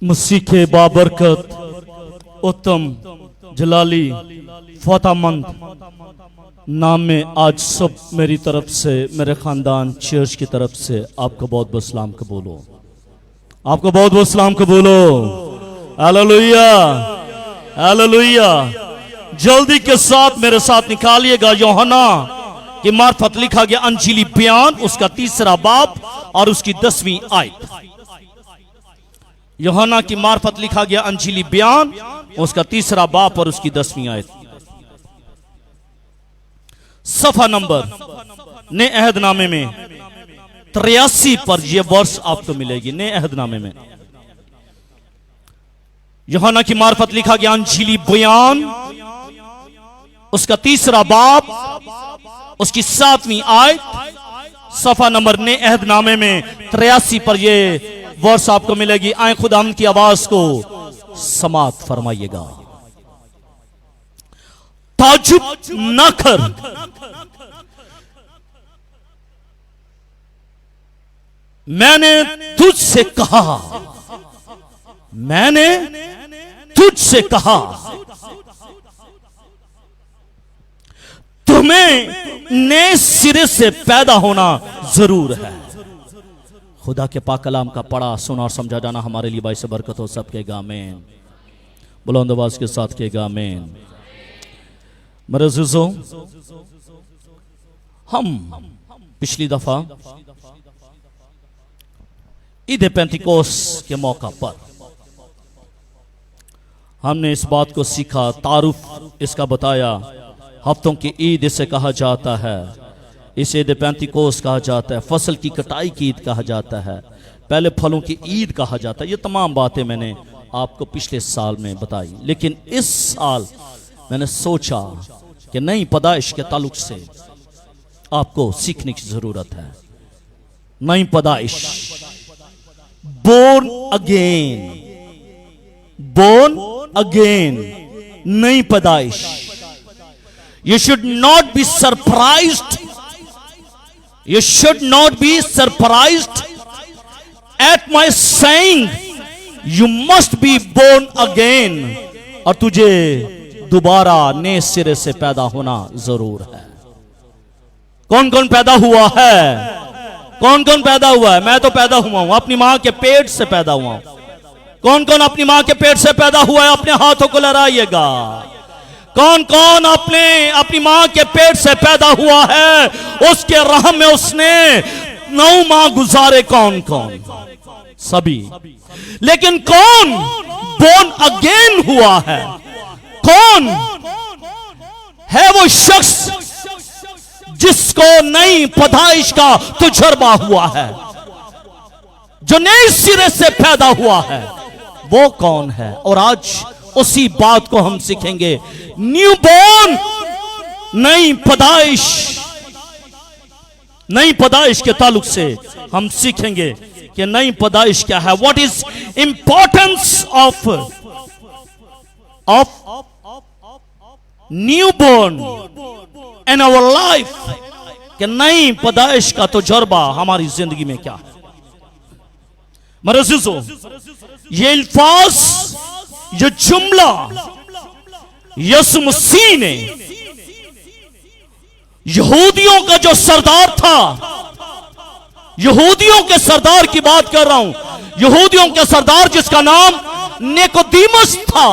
मसीह के बाबरकत उत्तम जलाली फतामंद नाम में आज सब मेरी तरफ से, मेरे खानदान चर्च की तरफ से आपको बहुत बहुत सलाम कबूलो। आपको बहुत बहुत सलाम कबूलो। Hallelujah, hallelujah. जल्दी के साथ मेरे साथ निकालिएगा यूहन्ना की मार्फत लिखा गया अंजीली बयान, उसका 3रा बाब और उसकी 10वीं आयत। यूहन्ना की मार्फत लिखा गया अंजीली बयान, उसका 3रा बाब और उसकी 10वीं आयत। सफा नंबर नए अहदनामे में 83 पर यह वर्ष आपको मिलेगी। नए अहदनामे में यूहन्ना की मार्फत लिखा गया अंजीली बयान, उसका 3रा बाब, उसकी 7वीं आयत। सफा नंबर नए अहदनामे में 83 पर यह वर्ष आपको मिलेगी। आए खुदाम की आवाज को समात फरमाइएगा। ताजुब न कर, मैंने तुझसे कहा, मैंने तुझसे कहा, तुम्हें नए सिरे से पैदा होना जरूर है। खुदा के पाक कलाम का पढ़ा, सुना और समझा जाना हमारे लिए बाइस बरकत हो। सब कहेगा आमीन। बुलंद आवाज के साथ कहेगा आमीन। मेरे अज़ीज़ों, हम पिछली दफा ईद पेंतिकोस्त के मौका पर हमने इस बात को सीखा, तारुफ इसका बताया। हफ्तों की ईद इसे कहा जाता है, इसे ईद पेंतिकोस्त कहा जाता है, फसल की कटाई की ईद कहा जाता है, पहले फलों की ईद कहा जाता है। ये तमाम बातें मैंने आपको पिछले साल में बताई, लेकिन इस साल मैंने सोचा कि नई पैदाइश के ताल्लुक से आपको सीखने की जरूरत है। नई पैदाइश, बोर्न अगेन, बोर्न अगेन, नई पैदाइश। You should not be surprised. You should not be surprised at my saying you must be born again. और तुझे दोबारा नए सिरे से पैदा होना जरूर है। कौन कौन पैदा हुआ है? कौन कौन पैदा हुआ है? मैं तो पैदा हुआ हूं, अपनी मां के पेट से पैदा हुआ हूं। कौन कौन अपनी मां के पेट से पैदा हुआ है? अपने हाथों को लहराइएगा। कौन कौन अपनी मां के पेट से पैदा हुआ है? उसके रहम में उसने 9 माह गुजारे। कौन कौन? सभी। लेकिन कौन बोर्न अगेन हुआ है? कौन है वो शख्स जिसको नई पैदाइश का तजुर्बा हुआ है, जो नए सिरे से पैदा हुआ है? वो कौन है? और आज उसी बात को हम सीखेंगे। न्यू बॉर्न, नई पैदाइश, नई पैदाइश के ताल्लुक से हम सीखेंगे कि नई पैदाइश क्या है। What is importance of newborn in our life, कि नई पैदाइश का तजुर्बा हमारी जिंदगी में क्या है। मेरे अज़ीज़ों, ये अल्फाज, ये जुमला यीशु मसीह ने यहूदियों का जो सरदार था, यहूदियों के सरदार की बात कर रहा हूं, यहूदियों के सरदार जिसका नाम निकोदेमुस था,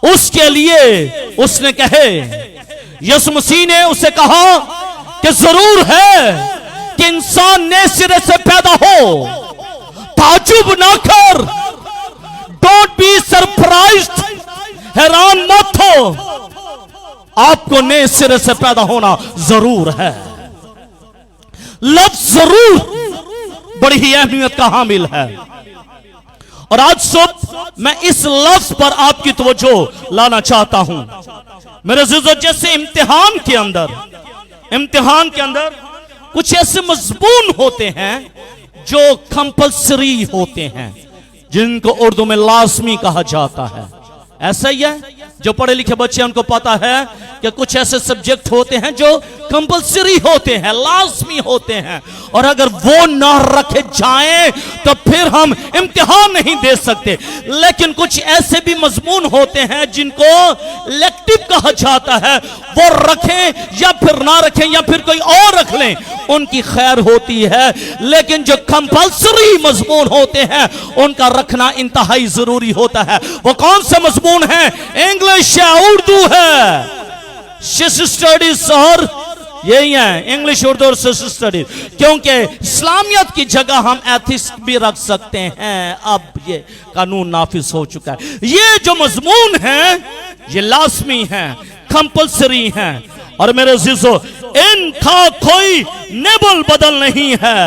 उसके लिए उसने कहे, यीशु मसीह ने उसे कहा कि जरूर है कि इंसान नए सिरे से पैदा हो। ताजुब ना कर, डोंट बी सरप्राइज्ड, हैरान मत हो, आपको नए सिरे से पैदा होना जरूर है। लफ्ज जरूर बड़ी ही अहमियत का हामिल है। और आज सुबह मैं इस लफ्ज पर आपकी तवज्जो लाना चाहता हूं। मेरे अज़ीज़ों, जैसे इम्तिहान के अंदर कुछ ऐसे मज़मून होते हैं जो कंपल्सरी होते हैं, जिनको उर्दू में लाज़मी कहा जाता है। ऐसा ही है, जो पढ़े लिखे बच्चे उनको पता है कि कुछ ऐसे सब्जेक्ट होते हैं जो कंपलसरी होते हैं, लाजमी होते हैं, और अगर वो ना रखे जाएं तो फिर हम इम्तिहान नहीं दे सकते। लेकिन कुछ ऐसे भी मजमून होते हैं जिनको इलेक्टिव कहा जाता है, वो रखें या फिर ना रखें या फिर कोई और रख लें, उनकी खैर होती है। लेकिन जो कंपलसरी मजमून होते हैं उनका रखना इंतहाई जरूरी होता है। वो कौन से मजमून है? इंग्लिश है, उर्दू है, सोशल स्टडीज और यही है, इंग्लिश, उर्दू और सोशल स्टडीज। क्योंकि इस्लामियत की जगह हम एथिक्स भी रख सकते हैं। अब ये कानून नाफिज हो चुका है। ये जो मजमून है ये लाजमी है, कंपलसरी है, और मेरे अजीजों इनका कोई नेबल बदल नहीं है,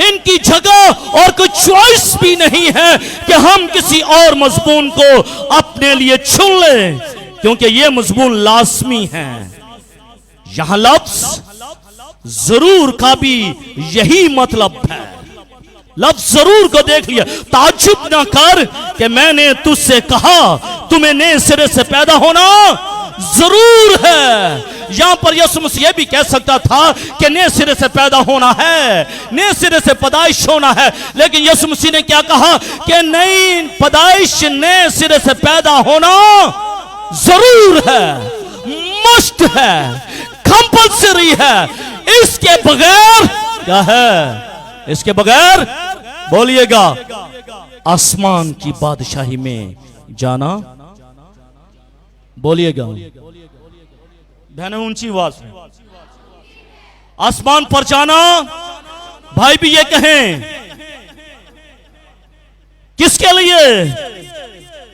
इनकी जगह और कोई चॉइस भी नहीं है कि हम किसी और मजमून को अपने लिए चुन लें, क्योंकि ये मजमून लाजमी है। यहां लफ्ज जरूर का भी यही मतलब है। लफ्ज जरूर को देख लिया, ताज्जुब ना कर कि मैंने तुझसे कहा तुम्हें नए सिरे से पैदा होना जरूर है। यहां पर यीशु मसीह भी कह सकता था कि नए सिरे से पैदा होना है, नए सिरे से पैदाइश होना है, लेकिन यीशु मसीह ने क्या कहा कि नई पैदाइश, नए सिरे से पैदा होना जरूर है, मस्ट है, कंपलसरी है। इसके बगैर क्या है? इसके बगैर बोलिएगा आसमान की बादशाही में जाना, बोलिएगा बहने ऊंची आवाज में, आसमान पर जाना। भाई भी ये कहें किसके लिए?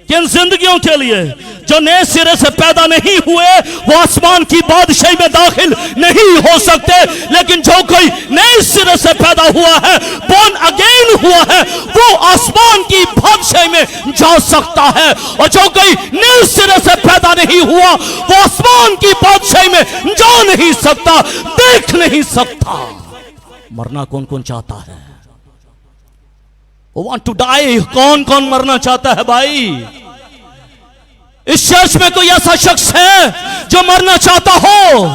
किन जिंदगियों के लिए? जो नए सिरे से पैदा नहीं हुए वो आसमान की बादशाही में दाखिल नहीं हो सकते, लेकिन जो कोई नए सिरे से पैदा हुआ है, बोर्न अगेन हुआ है, वो आसमान की बादशाही में जा सकता है। और जो कोई नए सिरे से पैदा नहीं हुआ वो आसमान की बादशाही में जा नहीं सकता, देख नहीं सकता। मरना कौन कौन चाहता है? वांट टू डाई, कौन कौन मरना चाहता है भाई? इस चर्च में कोई ऐसा शख्स है जो मरना चाहता हो?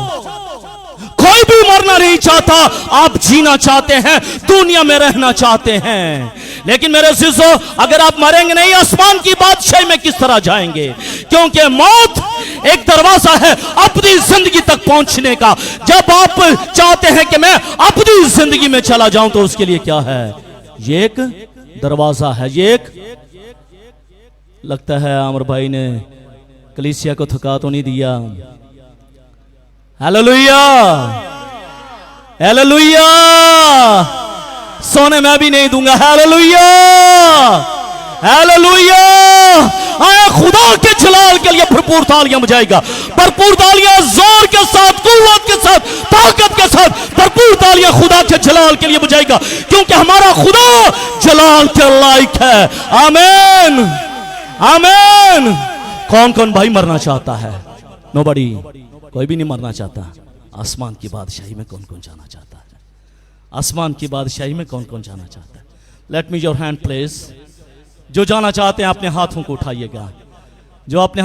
कोई भी मरना नहीं चाहता। आप जीना चाहते हैं, दुनिया में रहना चाहते हैं, लेकिन मेरे अजीजों अगर आप मरेंगे नहीं, आसमान की बादशाही में किस तरह जाएंगे? क्योंकि मौत एक दरवाजा है अपनी जिंदगी तक पहुंचने का। जब आप चाहते हैं कि मैं अपनी जिंदगी में चला जाऊं तो उसके लिए क्या है? ये एक दरवाजा है। ये एक, लगता है आमर भाई ने कलीसिया को थका तो नहीं दिया। Hallelujah, hallelujah. सोने मैं भी नहीं दूंगा। Hallelujah, hallelujah. आया खुदा के जलाल के लिए भरपूर तालियां बजाएगा, भरपूर तालियां जोर के साथ, कुव्वत के साथ, ताकत के साथ भरपूर तालियां खुदा के जलाल के लिए बजाएगा, क्योंकि हमारा खुदा जलाल के लायक है। आमीन, आमीन। कौन कौन भाई मरना चाहता है? नोबडी, कोई भी नहीं मरना चाहता। आसमान की बादशाही में कौन कौन जाना चाहता है? आसमान की बादशाही में कौन कौन जाना चाहता है? Let me your hand please. जो जाना चाहते हैं अपने हाथों को उठाइएगा। जो अपने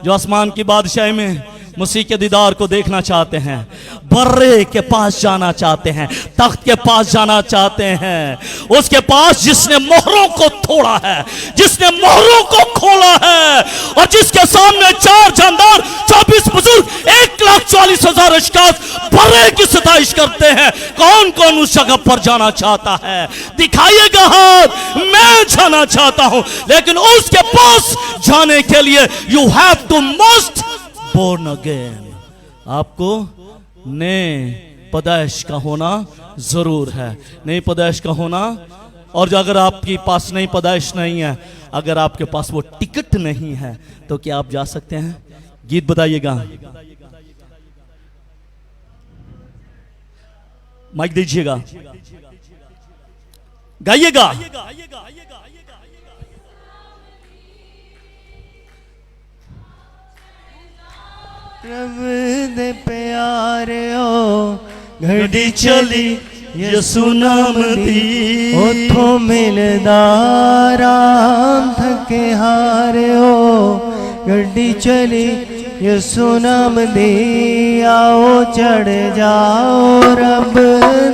जो आसमान की बादशाही में मसीह के दीदार को देखना चाहते हैं, बर्रे के पास जाना चाहते हैं, तख्त के पास जाना चाहते हैं, उसके पास जिसने मोहरों को तोड़ा है, जिसने मोहरों को खोला है, और जिसके सामने 4 जानदार 24 बुजुर्ग 1,40,000 अशखास बर्रे की सताइश करते हैं। कौन कौन उस जगह पर जाना चाहता है? दिखाइएगा हाथ। मैं जाना चाहता हूं, लेकिन उसके पास जाने के लिए you have to must born again. आपको नए पैदाइश का होना जरूर है, नई पैदाइश का होना। और अगर आपके पास नई पैदाइश नहीं है, अगर आपके पास वो टिकट नहीं है, तो क्या आप जा सकते हैं? गीत बताइएगा, माइक दीजिएगा, गाइएगा। प्रभु दे प्यारिओ घड़ी चली यसु नाम दी, उथों मिलदा राम थके हारिओ गड्डी चली यसु नाम दी, आओ चढ़ जाओ रब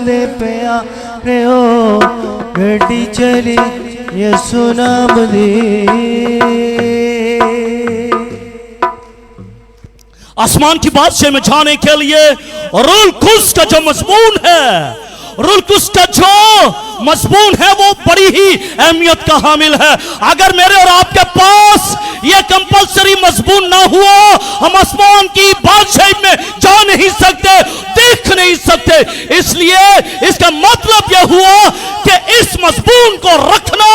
दे प्यारे हो, गड्डी चली यसु नाम दी। आसमान की बादशाह में जाने के लिए रूल कुस का जो मजमून है, रूल कुस का जो मजमून है वो बड़ी ही अहमियत का हामिल है। अगर मेरे और आपके पास ये कंपलसरी मजमून ना हुआ, हम आसमान की बादशाही में जा नहीं सकते, देख नहीं सकते। इसलिए इसका मतलब यह हुआ कि इस मजमून को रखना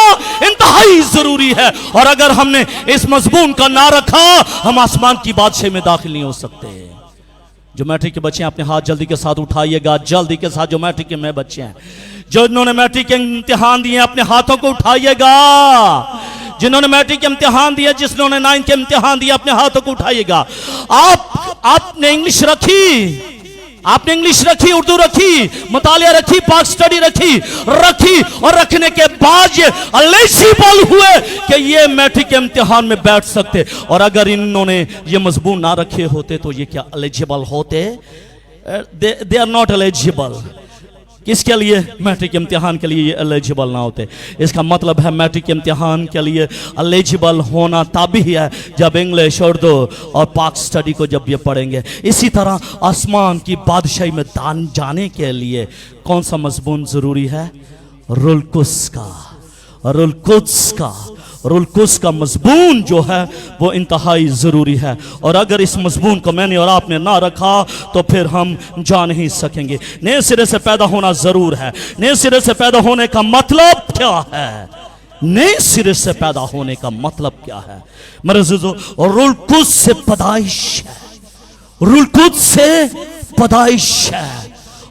इंतहाई जरूरी है, और अगर हमने इस मजमून का ना रखा, हम आसमान की बादशाही में दाखिल नहीं हो सकते। जो मैट्रिक के बच्चे हैं अपने हाथ जल्दी के साथ उठाइएगा, जल्दी के साथ। जो मैट्रिक के में बच्चे हैं, जो इन्होंने मैट्रिक के इम्तिहान दिए अपने हाथों को उठाइएगा। जिन्होंने मैट्रिक के इम्तिहान दिया, जिन्होंने 9th के इम्तिहान दिया, अपने हाथों को उठाइएगा। आपने इंग्लिश रखी, आपने इंग्लिश रखी, उर्दू रखी, मुतालिया रखी, पाक स्टडी रखी, और रखने के बाद ये एलिजिबल हुए कि ये मैट्रिक के इम्तिहान में बैठ सकते। और अगर इन्होंने ये मजबून ना रखे होते तो ये क्या एलिजिबल होते? They are not eligible. किसके लिए? मैट्रिक इम्तिहान के लिए ये एलिजिबल ना होते। इसका मतलब है मैट्रिक इम्तिहान के लिए एलिजिबल होना तभी है जब इंग्लिश, उर्दू और पाक स्टडी को जब ये पढ़ेंगे। इसी तरह आसमान की बादशाही में दान जाने के लिए कौन सा मजमून जरूरी है? रूल कुस का, रूल कुद्स का, रूल कुद्स का मजमून जो है वो इंतहाई ज़रूरी है। और अगर इस मजमून को मैंने और आपने ना रखा तो फिर हम जा नहीं सकेंगे। नए सिरे से पैदा होना ज़रूर है। नए सिरे से पैदा होने का मतलब क्या है? नए सिरे से पैदा होने का मतलब क्या है मेरे अज़ीज़ों? रूल कुद्स से पैदाइश है, रूल कुद्स से पैदाइश है।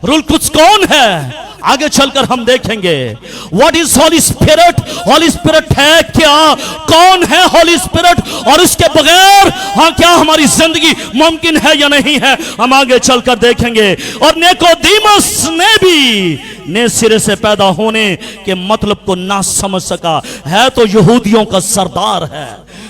रूल कुद्स कौन है? आगे चलकर हम देखेंगे। What is Holi spirit? Holi spirit है क्या? कौन है होली स्पिरिट? और इसके बगैर हाँ क्या हमारी जिंदगी मुमकिन है या नहीं है? हम आगे चलकर देखेंगे। और निकोदेमुस ने भी नए सिरे से पैदा होने के मतलब को ना समझ सका। है तो यहूदियों का सरदार है,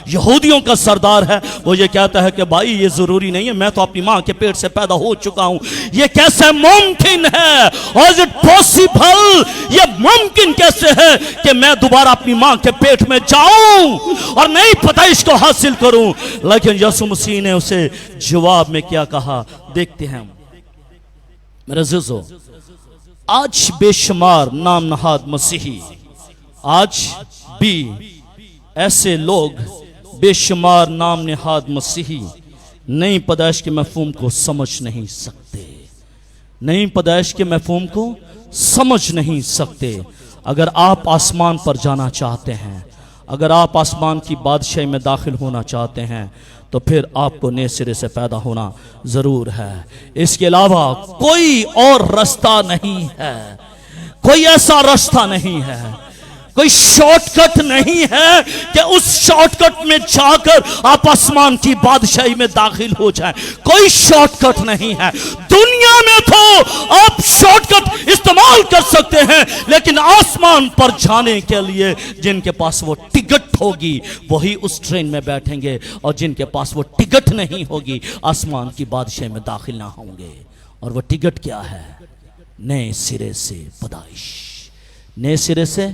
यहूदियों का सरदार है। वो ये कहता है कि भाई ये जरूरी नहीं है, मैं तो अपनी मां के पेट से पैदा हो चुका हूं, ये कैसे मुमकिन है? और इज इट पॉसिबल? ये मुमकिन कैसे है कि मैं दोबारा अपनी मां के पेट में जाऊं और नई पैदाइश को हासिल करूं? लेकिन यीशु मसीह ने उसे जवाब में क्या कहा देखते हैं मेरे अज़ीज़ों। आज बेशुमार नाम नहाद मसीही, आज भी ऐसे लोग बेशुमार नाम नहाद मसीही नई पैदाइश के मफहूम को समझ नहीं सकते, नई पैदाइश के मफहूम को समझ नहीं सकते। अगर आप आसमान पर जाना चाहते हैं, अगर आप आसमान की बादशाही में दाखिल होना चाहते हैं, तो फिर आपको नए सिरे से पैदा होना जरूर है। इसके अलावा कोई और रास्ता नहीं है, कोई ऐसा रास्ता नहीं है, कोई शॉर्टकट नहीं है कि उस शॉर्टकट में जाकर आप आसमान की बादशाही में दाखिल हो जाएं। कोई शॉर्टकट नहीं है। दुनिया में तो आप शॉर्टकट इस्तेमाल कर सकते हैं, लेकिन आसमान पर जाने के लिए जिनके पास वो टिकट होगी वही उस ट्रेन में बैठेंगे, और जिनके पास वो टिकट नहीं होगी आसमान की बादशाही में दाखिल ना होंगे। और वो टिकट क्या है? नए सिरे से पैदाइश, नए सिरे से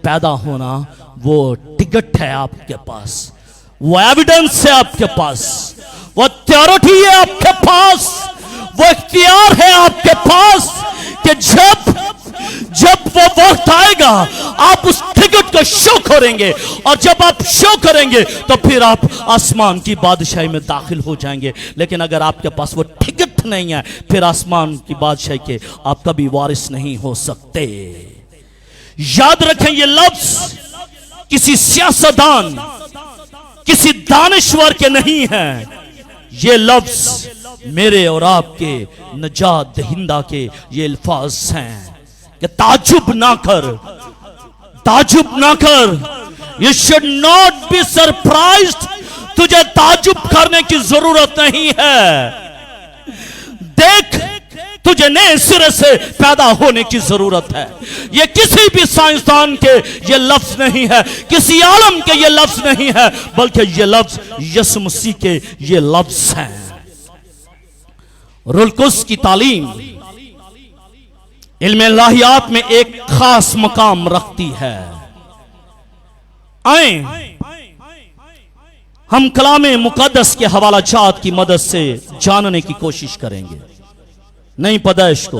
पैदा होना। वो टिकट है आपके पास, वो एविडेंस है आपके पास, वो थ्योरिटी है आपके पास, वो इख्तियार है आपके पास कि जब वो वक्त आएगा आप उस टिकट को शो करेंगे, और जब आप शो करेंगे तो फिर आप आसमान की बादशाही में दाखिल हो जाएंगे। लेकिन अगर आपके पास वो टिकट नहीं है, फिर आसमान की बादशाही के आप कभी वारिस नहीं हो सकते। याद रखें, ये लफ्ज किसी सियासतदान, किसी दानिश्वर के नहीं है। ये लफ्ज मेरे और आपके नजात दहिंदा के ये अल्फाज हैं कि ताजुब ना कर, ताजुब ना कर। You should not be surprised. तुझे ताजुब करने की जरूरत नहीं है। देख तुझे नए सिरे से पैदा होने की जरूरत है। ये किसी भी साइंसदान के ये लफ्ज नहीं है, किसी आलम के ये लफ्ज नहीं है, बल्कि ये लफ्ज यीशु मसीह के ये लफ्ज हैं। रूहुल कुद्स की तालीम इल्म इलाहियात में एक खास मकाम रखती है। आए हम कलाम मुकद्दस के हवाला जात की मदद से जानने की कोशिश करेंगे नई पैदाइश को।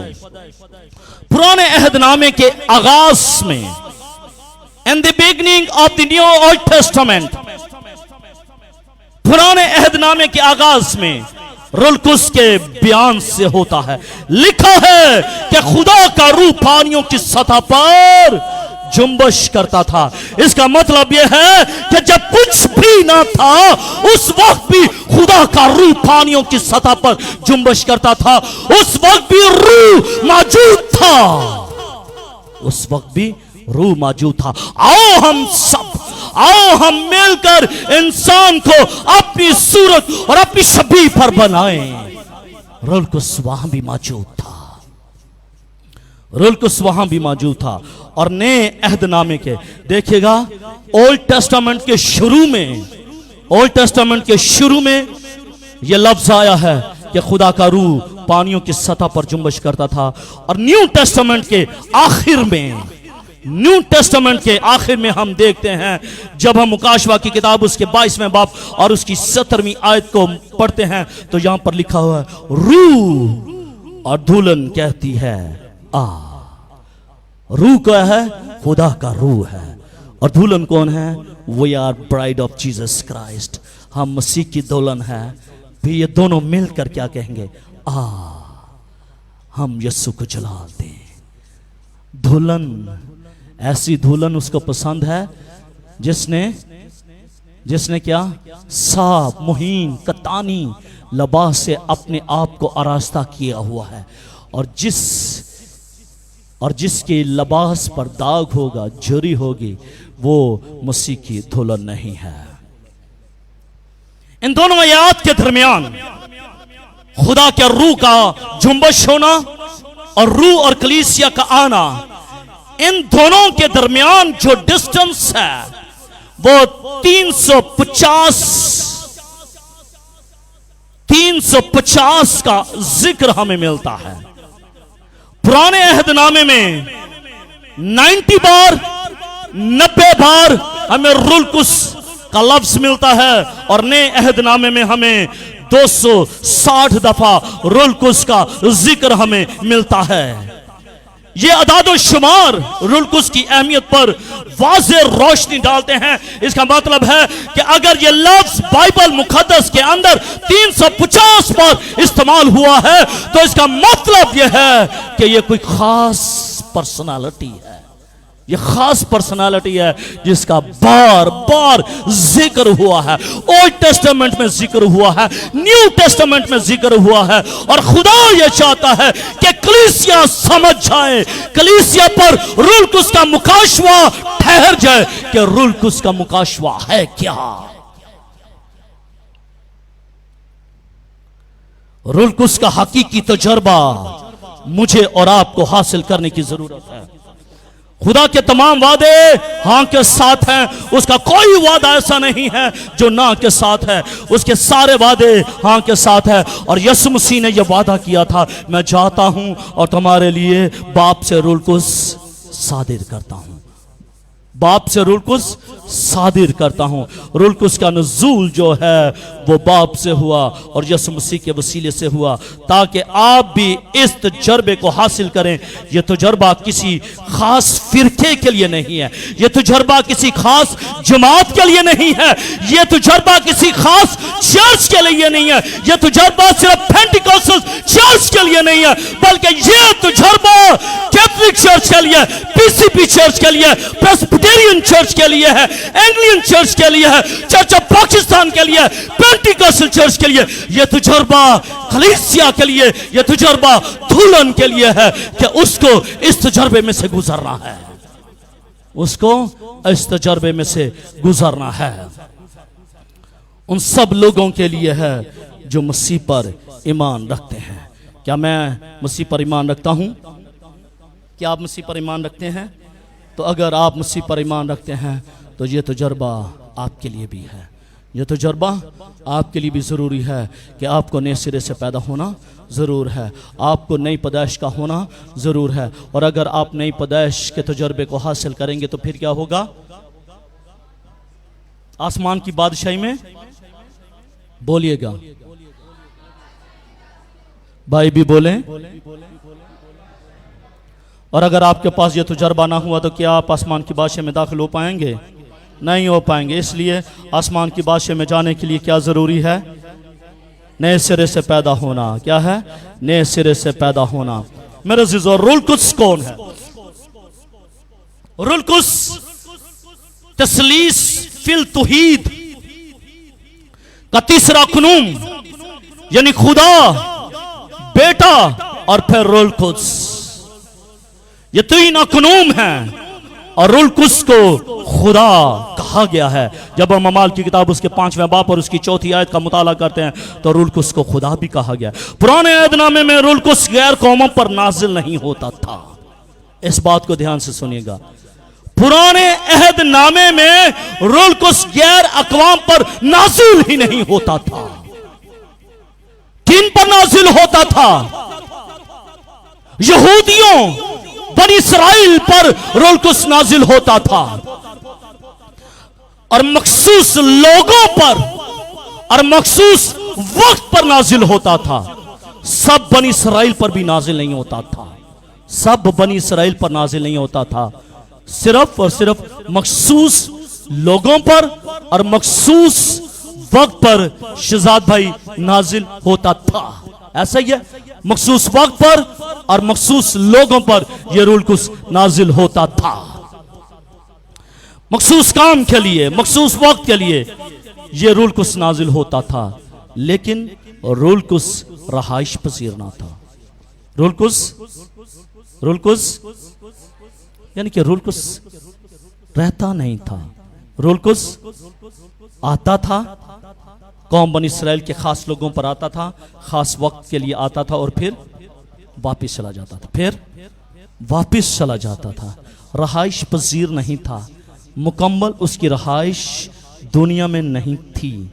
पुराने अहदनामे के आगाज में, in the beginning of the new old testament, पुराने अहदनामे के आगाज में रूहुल कुद्स के बयान से होता है। लिखा है कि खुदा का रूह पानियों की सतह पर जुम्बश करता था। इसका मतलब यह है कि जब कुछ भी ना था उस वक्त भी खुदा का रूह पानियों की सतह पर जुम्बश करता था। उस वक्त भी रूह मौजूद था, उस वक्त भी रूह मौजूद था। आओ हम मिलकर इंसान को अपनी सूरत और अपनी छवि पर बनाएं। रूहुल कुद्स वहां भी मौजूद था, रूहुल कुद्स वहां भी मौजूद था। और नए अहदनामे के देखिएगा, ओल्ड टेस्टामेंट के शुरू में, ओल्ड टेस्टामेंट के शुरू में यह लफ्ज आया है कि खुदा का रूह पानियों की सतह पर जुम्बश करता था। और न्यू टेस्टामेंट के आखिर में, न्यू टेस्टामेंट के आखिर में हम देखते हैं, जब हम मुकाशवा की किताब उसके 22वें बाब और उसकी 17वीं आयत को पढ़ते हैं, तो यहां पर लिखा हुआ है, रूह और दुल्हन कहती है आ। रूह क्या है? खुदा का रूह है। और दुल्हन कौन है? We are bride of Jesus Christ, हम मसीह की दुल्हन है। भी ये दोनों मिलकर क्या कहेंगे? आ, हम यीशु को जलाल दें। दुल्हन, ऐसी दुल्हन उसको पसंद है जिसने क्या? साफ मुहीन कतानी लिबास से अपने आप को आरास्ता किया हुआ है। और जिसके लिबास पर दाग होगा, झुर्री होगी, वो मसीह की दुल्हन नहीं है। इन दोनों आयत के दरमियान खुदा के रूह का जुम्बश होना और रूह और कलीसिया का आना, इन दोनों के दरमियान जो डिस्टेंस है वो 350 का जिक्र हमें मिलता है। पुराने अहदनामे में 90 बार 90 बार हमें रूहुल कुद्स का लफ्ज मिलता है, और नए अहदनामे में हमें 260 दफा रूहुल कुद्स का जिक्र हमें मिलता है। ये अदादो शुमार रूहुल कुद्स की अहमियत पर वाज़े रोशनी डालते हैं। इसका मतलब है कि अगर ये लफ्ज बाइबल मुकद्दस के अंदर 350 बार इस्तेमाल हुआ है, तो इसका मतलब यह है कि ये कोई खास पर्सनालिटी है, ये खास पर्सनालिटी है जिसका बार बार जिक्र हुआ है। ओल्ड टेस्टामेंट में जिक्र हुआ है, न्यू टेस्टामेंट में जिक्र हुआ है। और खुदा ये चाहता है कि कलीसिया समझ जाए, कलीसिया पर रूहुल कुद्स का मुकाशवा ठहर जाए कि रूहुल कुद्स का मुकाशवा है क्या। रूहुल कुद्स का हकीकी तजर्बा मुझे और आपको हासिल करने की जरूरत है। खुदा के तमाम वादे हाँ के साथ हैं, उसका कोई वादा ऐसा नहीं है जो ना के साथ है, उसके सारे वादे हाँ के साथ है। और यीशु मसीह ने यह वादा किया था, मैं जाता हूं और तुम्हारे लिए बाप से रूहुल कुद्स सादिर करता हूं, बाप से रूहुल कुद्स सादिर करता हूं। रूहुल कुद्स का नुज़ूल जो है वो बाप से हुआ और यीशु मसीह के वसीले से हुआ, ताकि आप भी इस तजर्बे को हासिल करें। यह तजर्बा किसी खास फिरके के लिए नहीं है, यह तजर्बा किसी खास जमात के लिए नहीं है, यह तजर्बा किसी खास चर्च के लिए नहीं है, यह तजर्बा सिर्फ पेंटिकोस्टल चर्च के लिए नहीं है, बल्कि यह तजर्बा कैथोलिक चर्च के लिए, पीसीपी चर्च के लिए, प्रेस्बिटेरियन चर्च के लिए है, एंग्लियन चर्च के लिए है, चर्च ऑफ पाकिस्तान के लिए, पेंटिकोस्टल चर्च के लिए। यह तजर्बा कलीसिया के लिए, यह तजर्बा दुल्हन के लिए है कि उसको इस तजर्बे में से गुजरना है, उसको इस तजर्बे में से गुजरना है। उन सब लोगों के लिए है जो मसीह पर ईमान रखते हैं। क्या मैं मसीह पर ईमान रखता हूं? क्या आप मसीह पर ईमान रखते हैं? तो अगर आप मसीह पर ईमान रखते हैं तो ये तजर्बा आपके लिए भी है। ये तजर्बा आपके लिए भी ज़रूरी है कि आपको नए सिरे से पैदा होना ज़रूर है, आपको नई पैदाइश का होना ज़रूर है। और अगर आप नई पैदाइश के तजर्बे को हासिल करेंगे तो फिर क्या होगा? आसमान की बादशाही में, बोलिएगा भाई भी बोलें। और अगर आपके पास ये तजर्बा ना हुआ तो क्या आप आसमान की बादशाही में दाखिल हो पाएंगे? नहीं हो पाएंगे। इसलिए आसमान की बादशाही में जाने के लिए क्या ज़रूरी है? नए सिरे से पैदा होना। क्या है? नए सिरे से पैदा होना। मेरे अज़ीज़ों, रूल कुद्स कौन है? रूल कुद्स तस्लीस फिल तौहीद का तीसरा कुनूम, यानी खुदा, बेटा और फिर रूल कुद्स। ये तीन कुनूम हैं और रूल कुद्स को खुदा कहा गया है। जब हम अमाल की किताब उसके 5वें बाब और उसकी 4थी आयत का मुताला करते हैं तो रूल कुद्स को खुदा भी कहा गया। पुराने अहदनामे में रूल कुद्स गैर कौमों पर नाजिल नहीं होता था। इस बात को ध्यान से सुनिएगा। पुराने अहदनामे में रूल कुद्स गैर अक़वाम पर नाजिल ही नहीं होता था। किन पर नाजिल होता था? यहूदियों, बनी इस्राइल पर रूल कुद्स नाजिल होता था और मखसूस लोगों पर और मखसूस वक्त पर नाजिल होता था। सब बनी इस्राइल पर भी नाजिल नहीं होता था। सब बनी इस्राइल पर नाजिल नहीं होता था। सिर्फ और सिर्फ मखसूस लोगों पर और मखसूस वक्त पर शहजाद भाई नाजिल होता था। ऐसा ही है, मखसूस वक्त पर और मखसूस लोगों पर यह रूल कुद्स नाजिल होता था। मखसूस काम के लिए, मखसूस वक्त के लिए यह रूल कुद्स नाजिल होता था। लेकिन रूल कुद्स रहाइश पसीर ना था। रूल कुद्स यानी कि रूल कुद्स रहता नहीं था। रूल कुद्स आता था, कौम बनी इस्राइल के खास लोगों पर आता था, खास वक्त के लिए आता था और फिर वापिस चला जाता था। फिर वापिस चला जाता था। रहाइश पजीर नहीं था। मुकम्मल उसकी रहाइश दुनिया में नहीं थी।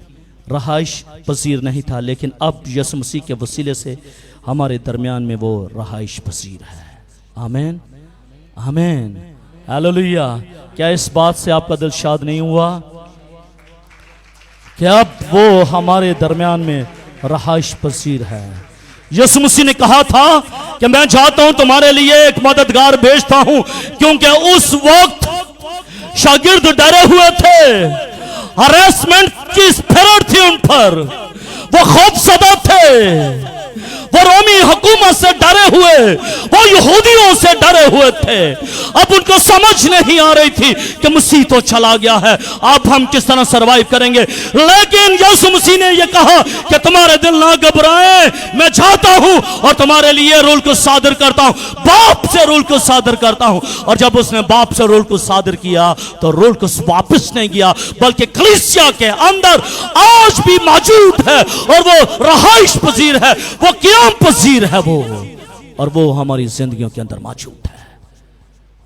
रहाइश पजीर नहीं था। लेकिन अब यीशु मसीह के वसीले से हमारे दरमियान में वो रहाइश पजीर है। आमीन, आमीन, हालेलुया। क्या इस बात से आपका दिल शाद नहीं हुआ कि अब वो हमारे दरमियान में रहाइश पसीर है? यीशु मसीह ने कहा था कि मैं चाहता हूं तुम्हारे लिए एक मददगार भेजता हूं, क्योंकि उस वक्त शागिर्द डरे हुए थे। हरेसमेंट की स्पिरिट थी उन पर। वो खौफसदा थे। वो रोमी हुकूमत से डरे हुए, वो यहूदियों से डरे हुए थे। अब उनको समझ नहीं आ रही थी कि मसीह तो चला गया है, अब हम किस तरह सरवाइव करेंगे। लेकिन यीशु मसीह ने यह कहा कि तुम्हारे दिल ना घबराए, मैं जाता हूं और तुम्हारे लिए रूल को सादर करता हूं, बाप से रूल को सादर करता हूं। और जब उसने बाप से रूल को सादर किया तो रूल को वापस नहीं गया, बल्कि कलीसिया के अंदर आज भी मौजूद है और वो रहाइश पजीर है, वो क़याम पजीर है वो, और वो हमारी जिंदगियों के अंदर मौजूद है।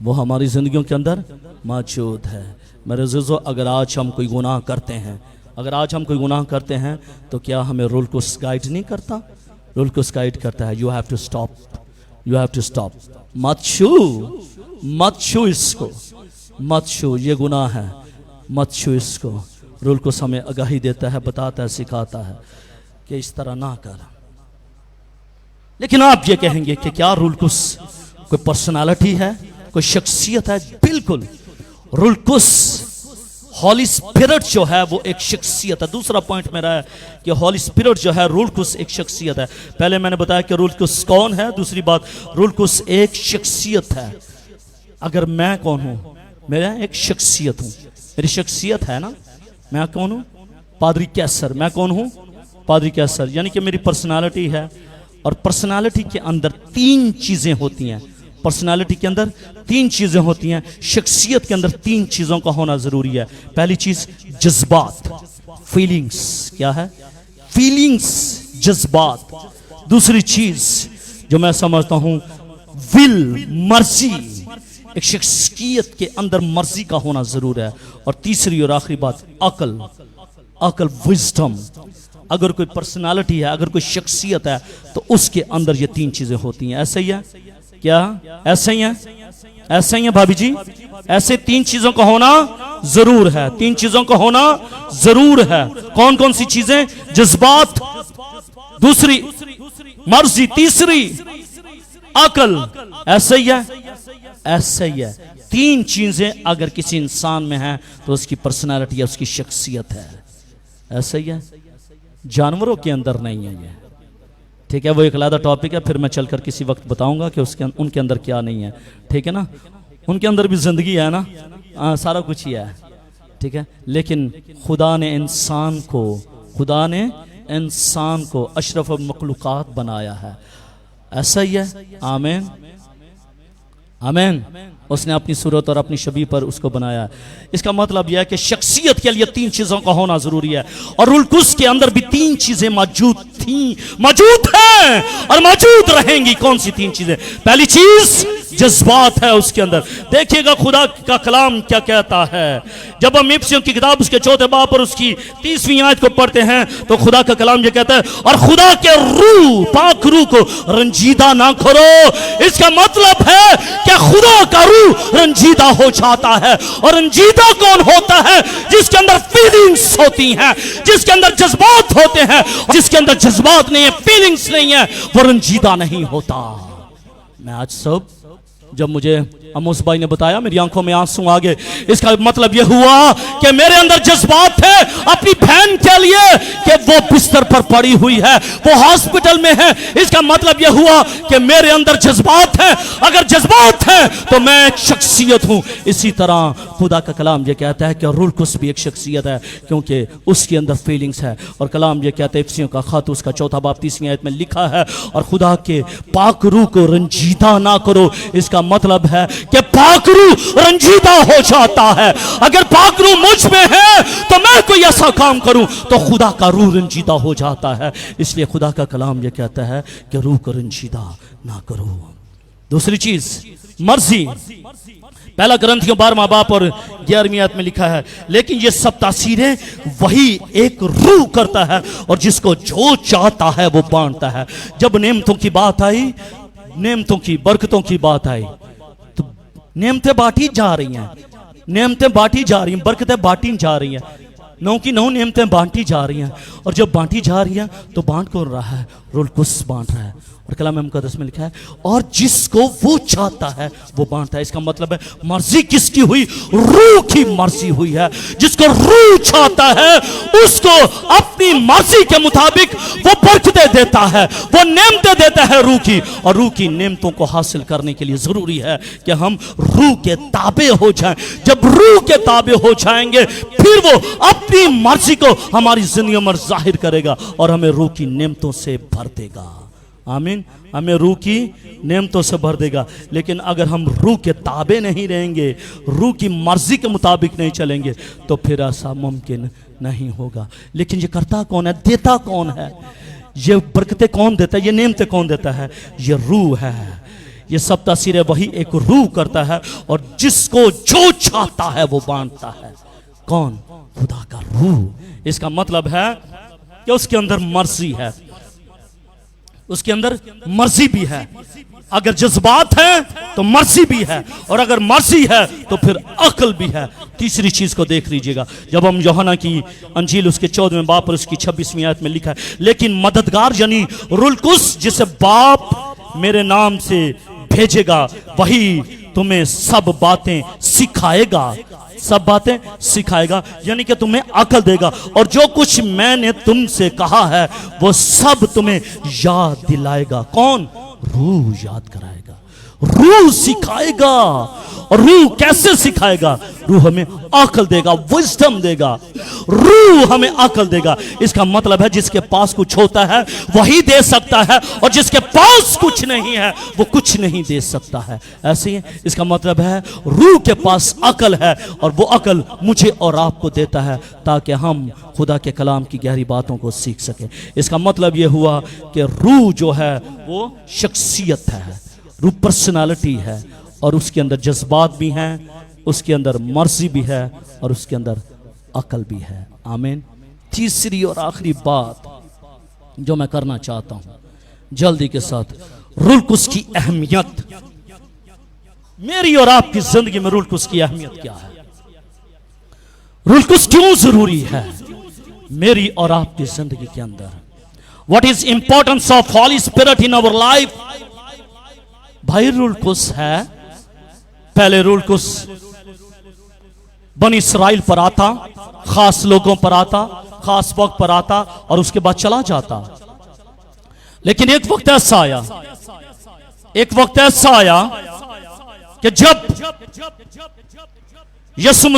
वो हमारी जिंदगियों के अंदर मौजूद है। मेरे अज़ीज़ों, अगर आज हम कोई गुनाह करते हैं, अगर आज हम कोई गुनाह करते हैं तो क्या हमें रूल को गाइड नहीं करता? रूल को गाइड करता है। You have to stop, you have to stop. मत छू इसको, मत छू, ये गुनाह है, मत छू इसको। रूल को हमें आगाही देता है, बताता है, सिखाता है कि इस तरह ना कर। लेकिन आप ये कहेंगे कि क्या रूल कुस कोई पर्सनालिटी है, कोई शख्सियत है? बिल्कुल। रूल कुस, हॉली स्पिरिट जो है वो एक शख्सियत है। दूसरा पॉइंट मेरा है कि हॉली स्पिरिट जो है, रूल कुस एक शख्सियत है। पहले मैंने बताया कि रूल कुस कौन है, दूसरी बात रूल कुस एक शख्सियत है। अगर मैं कौन हूं? मैं एक शख्सियत हूं। मेरी शख्सियत है ना, मैं कौन हूं? पादरी कैसर। मैं कौन हूं? पादरी कैसर। यानी कि मेरी पर्सनालिटी है। और पर्सनालिटी के अंदर तीन चीजें होती हैं। पर्सनालिटी के अंदर तीन चीजें होती हैं। शख्सियत के अंदर तीन चीजों का होना जरूरी है। पहली चीज जज्बात, फीलिंग्स। क्या है? फीलिंग्स, जज्बात। दूसरी चीज जो मैं समझता हूं विल, मर्जी, एक शख्सियत के अंदर मर्जी का होना जरूर है। और तीसरी और आखिरी बात, अकल, अकल, विजडम। अगर कोई पर्सनालिटी है, अगर कोई शख्सियत है, तो उसके अंदर ये तीन चीजें होती हैं। ऐसे ही है क्या? ऐसे ही है, ऐसे ही है भाभी जी, ऐसे तीन चीजों का होना जरूर है, तीन चीजों का होना जरूर है। कौन कौन सी चीजें? जज्बात, दूसरी मर्जी, तीसरी अकल। ऐसे ही है, ऐसे ही है। तीन चीजें अगर किसी इंसान में है तो उसकी पर्सनालिटी है, उसकी शख्सियत है। ऐसे ही है, जानवरों के अंदर नहीं है ये, ठीक है। वो एक अलग टॉपिक है, फिर मैं चलकर किसी वक्त बताऊंगा कि उनके अंदर क्या नहीं है, ठीक है ना। उनके अंदर भी जिंदगी है ना, सारा कुछ ही है, ठीक है। लेकिन खुदा ने इंसान को अशरफ मखलूकात बनाया है। ऐसा ही है, आमीन, आमीन। उसने अपनी सूरत और अपनी शबीह पर उसको बनाया। इसका मतलब यह है कि शख्सियत के लिए तीन चीजों का होना जरूरी है, और रुल कुद्स के अंदर भी तीन चीजें मौजूद थी, मौजूद हैं और मौजूद रहेंगी। कौन सी तीन चीजें? पहली चीज जज्बात है उसके अंदर। देखिएगा खुदा का कलाम क्या कहता है। जब हम इब्सियों की किताब उसके 4 बाब पर उसकी 30वीं आयत को पढ़ते हैं तो खुदा का कलाम ये कहता है, और खुदा के रूह, पाक रूह को रंजीदा ना करो। इसका मतलब है कि खुदा का रूह रंजीदा हो जाता है। और रंजीदा कौन होता है? जिसके अंदर फीलिंग्स होती हैं, जिसके अंदर जज्बात होते हैं। जिसके अंदर जज्बात नहीं है, फीलिंग्स नहीं है, वो रंजीदा नहीं होता। मैं आज सब जब मुझे अमोस भाई ने बताया, मेरी आंखों में आंसू आ गए। इसका मतलब यह हुआ कि मेरे अंदर जज्बात है अपनी बहन के लिए कि वो बिस्तर पर पड़ी हुई है, वो हॉस्पिटल में है। इसका मतलब यह हुआ कि मेरे अंदर जज्बात है। अगर जज्बात है तो मैं एक शख्सियत हूं। इसी तरह खुदा का कलाम यह कहता है कि रूह कुद्स भी एक शख्सियत है, क्योंकि उसके अंदर फीलिंग्स है। और कलाम यह कहता है, इफ्सियों का खत उसका 4 बाब 30वीं आयत में लिखा है, और खुदा के पाक रूह को रंजीदा ना करो। इसका मतलब है कि पाक रूह रंजीदा हो जाता है। अगर पाक रूह मुझ में है तो मैं कोई ऐसा काम करूं तो खुदा का रूह रंजीदा हो जाता है। इसलिए खुदा का कलाम यह कहता है कि रूह को रंजीदा ना करो। दूसरी चीज, मर्जी। पहला ग्रंथियों 12वां बाब और 11वीं आयत में लिखा है, लेकिन ये सब तासीरें वही एक रूह करता है, और जिसको जो चाहता है वो बांटता है। जब नेमतों की बात आई, नेमतों की, बरकतों की बात आई, तो नेमतें बांटी जा रही हैं, नेमतें बांटी जा रही हैं, बरकतें बांटी जा रही हैं। 9 की 9 नेमतें बांटी जा रही हैं। और जब बांटी जा रही हैं तो बांट कौन रहा है? रूह कुद्स बांट रहा है। और कलाम मुकद्दस में लिखा है, और जिसको वो चाहता है वो बांटता है। इसका मतलब है मर्जी किसकी हुई? रूह की मर्जी हुई है। जिसको रूह चाहता है उसको अपनी मर्जी के मुताबिक वो बरकतें देता है, वो नेमतें देता है रूह की। और रूह की नेमतों को हासिल करने के लिए जरूरी है कि हम रूह के ताबे हो जाएं। जब रूह के ताबे हो जाएंगे फिर वो अपनी मर्जी को हमारी जिंदगी में जाहिर करेगा और हमें रूह की नेमतों से भर देगा। आमीन, हमें रूह की नेमतों से भर देगा। लेकिन अगर हम रूह के ताबे नहीं रहेंगे, रूह की मर्जी के मुताबिक नहीं चलेंगे, तो फिर ऐसा मुमकिन नहीं होगा। लेकिन ये करता कौन है? देता कौन है? ये बरकतें कौन देता है? ये नेमतें कौन देता है? ये रूह है। ये सब तासीरें वही एक रूह करता है, और जिसको जो चाहता है वो बांटता है। कौन? खुदा का रूह। इसका मतलब है कि उसके अंदर मर्जी है, उसके अंदर मर्जी भी है। अगर जज्बात है तो मर्जी भी है, और अगर मर्जी है तो फिर अक्ल भी है। तीसरी चीज को देख लीजिएगा, जब हम यूहन्ना की अंजील उसके 14वें बाब पर उसकी 26वीं आयत में लिखा है, लेकिन मददगार यानी रूह कुद्स जिसे बाप मेरे नाम से भेजेगा वही तुम्हें सब बातें सिखाएगा, सब बातें सिखाएगा, यानी कि तुम्हें अकल देगा, और जो कुछ मैंने तुमसे कहा है वो सब तुम्हें याद दिलाएगा। कौन? रूह याद कराएगा। रूह सिखाएगा। और रूह कैसे सिखाएगा? रूह हमें अकल देगा, विजडम देगा। रूह हमें अकल देगा। इसका मतलब है जिसके पास कुछ होता है वही दे सकता है, और जिसके पास कुछ नहीं है वो कुछ नहीं दे सकता है। ऐसे ही इसका मतलब है रूह के पास अकल है, और वो अकल मुझे और आपको देता है ताकि हम खुदा के कलाम की गहरी बातों को सीख सकें। इसका मतलब ये हुआ कि रूह जो है वो शख्सियत है, रूह पर्सनालिटी है, और उसके अंदर जज्बात भी हैं, उसके अंदर मर्जी भी है, और उसके अंदर अकल भी है। आमीन। तीसरी और आखिरी बात जो मैं करना चाहता हूं जल्दी के साथ, रूह कुस की अहमियत। मेरी और आपकी जिंदगी में रूह कुस की अहमियत क्या है? रूह कुस क्यों जरूरी है मेरी और आपकी जिंदगी के अंदर? What is importance of Holy Spirit in our life? भाई रूह कुस है, पहले रूह कुस बनी इसराइल पर आता, खास लोगों पर आता, खास वक्त पर आता, और उसके बाद चला जाता। लेकिन एक वक्त ऐसा आया, एक वक्त ऐसा आया कि जब यीशु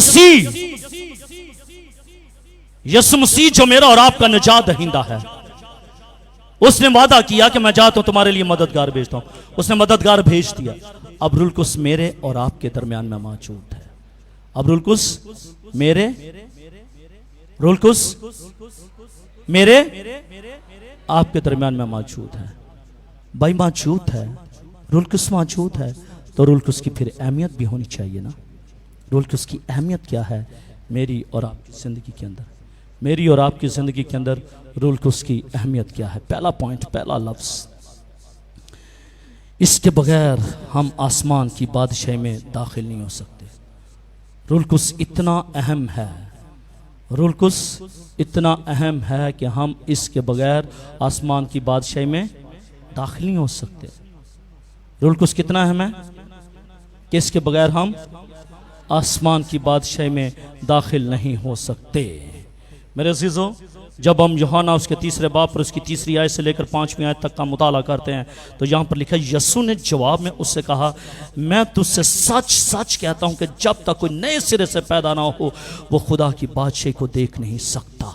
मसीह जो मेरा और आपका निजात दहिंदा है, उसने वादा किया कि मैं जाता हूं तुम्हारे लिए मददगार भेजता हूं। उसने मददगार भेज दिया। अब रूह कुस मेरे और आपके दरमियान में मौजूद है। अब रूह कुस मेरे, रूह कुस मेरे आपके दरमियान में मौजूद है। भाई मौजूद है, रूह कुस मौजूद है, तो रूह कुस की फिर अहमियत भी होनी चाहिए ना। रूह कुस की अहमियत क्या है मेरी और आपकी जिंदगी के अंदर? मेरी और आपकी जिंदगी के अंदर रूह कुस की अहमियत क्या है? पहला पॉइंट, पहला लफ्ज, इसके बगैर हम आसमान की बादशाही में दाखिल नहीं हो सकते। रूह कुस इतना अहम है, रूह कुस इतना अहम है कि हम इसके बगैर आसमान की बादशाही में दाखिल नहीं हो सकते। रूह कुस कितना अहम है कि इसके बगैर हम आसमान की बादशाही में दाखिल नहीं हो सकते। मेरे अजीजों, जब हम यूहन्ना उसके तीसरे बाब पर उसकी तीसरी आयत से लेकर 5वीं आयत तक का मुताला करते हैं तो यहाँ पर लिखा है, यीशु ने जवाब में उससे कहा, मैं तुझसे सच सच कहता हूँ कि जब तक कोई नए सिरे से पैदा ना हो वो खुदा की बादशाही को देख नहीं सकता।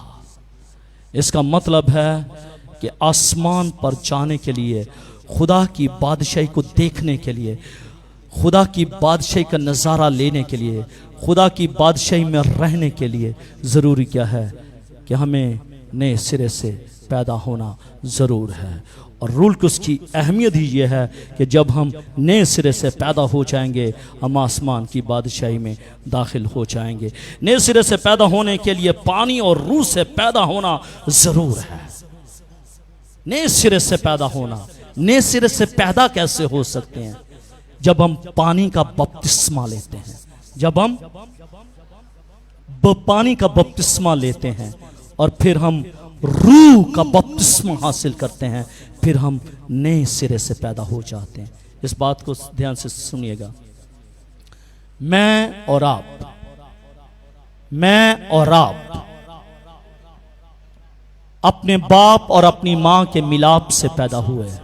इसका मतलब है कि आसमान पर जाने के लिए, खुदा की बादशाही को देखने के लिए, खुदा की बादशाही का नज़ारा लेने के लिए, खुदा की बादशाही में रहने के लिए ज़रूरी क्या है कि हमें नए सिरे से पैदा होना ज़रूर है। और रूह कुस की अहमियत ही यह है कि जब हम नए सिरे से पैदा हो जाएंगे हम आसमान की बादशाही में दाखिल हो जाएंगे। नए सिरे से पैदा होने के लिए पानी और रूह से पैदा होना ज़रूर है। नए सिरे से पैदा होना, नए सिरे से पैदा कैसे हो सकते हैं? जब हम पानी का बपतिस्मा लेते हैं, जब हम पानी का बपतिस्मा लेते हैं और फिर हम रूह का बपतिस्मा हासिल करते हैं, फिर हम नए सिरे से पैदा हो जाते हैं। इस बात को ध्यान से सुनिएगा। मैं और आप अपने बाप और अपनी मां के मिलाप से पैदा हुए हैं।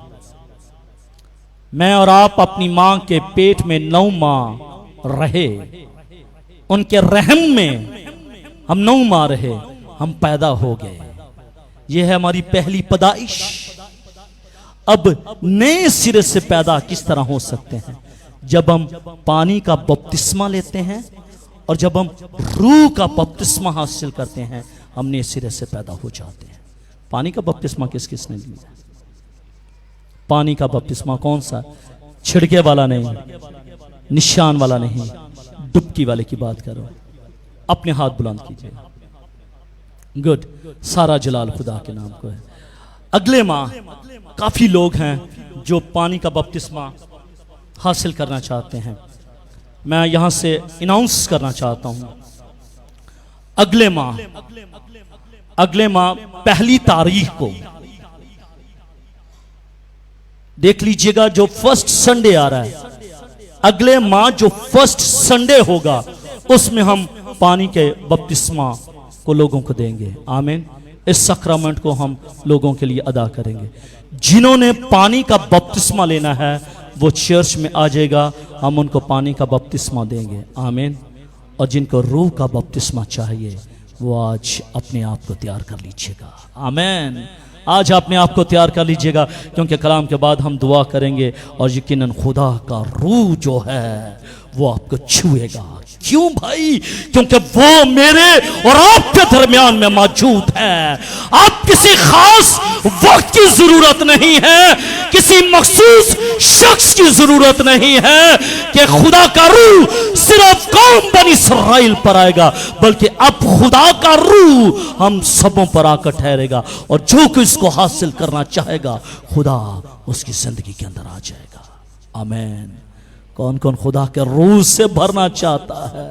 मैं और आप अपनी मां के पेट में 9 माह रहे, उनके रहम में हम 9 माह रहे, हम पैदा हो गए। यह है हमारी पहली पैदाइश। अब नए सिरे से पैदा किस तरह हो सकते हैं? जब हम पानी का बपतिस्मा लेते हैं और जब हम रूह का बपतिस्मा हासिल करते हैं, हम नए सिरे से पैदा हो जाते हैं। पानी का बपतिस्मा किस किसने लिया? पानी का बपतिस्मा कौन सा? छिड़के वाला नहीं, निशान वाला नहीं, डुबकी वाले की बात करो। अपने हाथ बुलंद कीजिए। गुड, सारा जलाल खुदा के नाम को है। अगले माह काफी लोग हैं जो पानी का बपतिस्मा हासिल करना चाहते हैं। मैं यहां से अनाउंस करना चाहता हूं, अगले माह 1 तारीख को देख लीजिएगा, जो फर्स्ट संडे आ रहा है, अगले माह जो फर्स्ट संडे होगा उसमें हम पानी के बपतिस्मा को लोगों को देंगे। आमीन। इस सक्रमेंट को हम लोगों के लिए अदा करेंगे। जिन्होंने पानी का बपतिस्मा लेना है वो चर्च में आ जाएगा, हम उनको पानी का बपतिस्मा देंगे। आमीन। और जिनको रूह का बपतिस्मा चाहिए वो आज अपने आप को तैयार कर लीजिएगा। आमीन। आज अपने आप को तैयार कर लीजिएगा, क्योंकि कलाम के बाद हम दुआ करेंगे और यकीनन खुदा का रूह जो है वो आपको छुएगा। क्यों भाई? क्योंकि वो मेरे और आपके दरमियान में मौजूद है। आप किसी खास वक्त की जरूरत नहीं है, किसी मखसूस शख्स की जरूरत नहीं है कि खुदा का रूह सिर्फ कौम बनी इस्राइल पर आएगा, बल्कि अब खुदा का रूह हम सबों पर आकर ठहरेगा और जो कोई इसको हासिल करना चाहेगा खुदा उसकी जिंदगी के अंदर आ जाएगा। आमीन। कौन कौन खुदा के रूह से भरना चाहता है?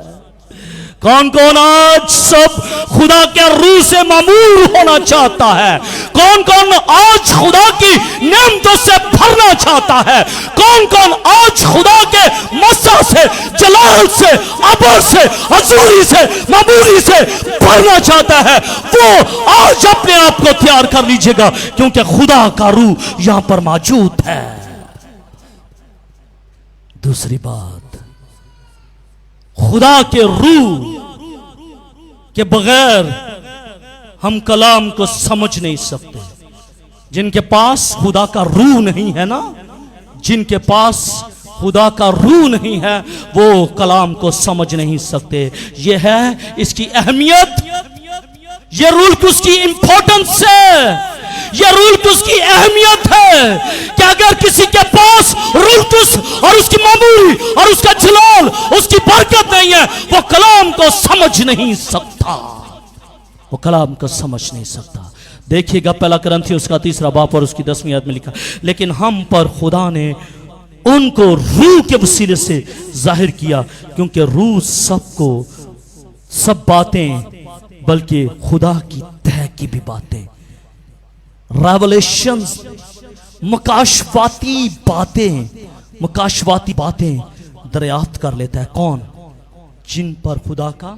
कौन कौन आज सब खुदा के रूह से मामूल होना चाहता है? कौन कौन आज खुदा की नेमतों से भरना चाहता है? कौन कौन आज खुदा के मस्सा से, जलाल से, अबर से, हजूरी से, मामूली से भरना चाहता है? वो आज अपने आप को तैयार कर लीजिएगा, क्योंकि खुदा का रूह यहां पर मौजूद है। दूसरी बात, खुदा के रूह के बगैर हम कलाम को समझ नहीं सकते। जिनके पास खुदा का रूह नहीं है ना, जिनके पास खुदा का रूह नहीं है, वो कलाम को समझ नहीं सकते। ये है इसकी अहमियत, ये रूल की उसकी इंपॉर्टेंस है, यह रूल की उसकी अहमियत है कि अगर किसी के पास रूल और उसकी मामूली और उसका जलाल, उसकी बरकत नहीं है, वो कलाम को समझ नहीं सकता। वो कलाम को समझ नहीं सकता। देखिएगा पहला कुरिन्थियों उसका 3 बाब और उसकी 10वीं आयत में लिखा, लेकिन हम पर खुदा ने उनको रूह के वसीले से जाहिर किया, क्योंकि रूह सबको सब बातें बल्कि खुदा की तह की भी बातें, रेवलेशन, मुकाशवाती बातें दरियाफ्त कर लेता है। कौन? जिन पर खुदा का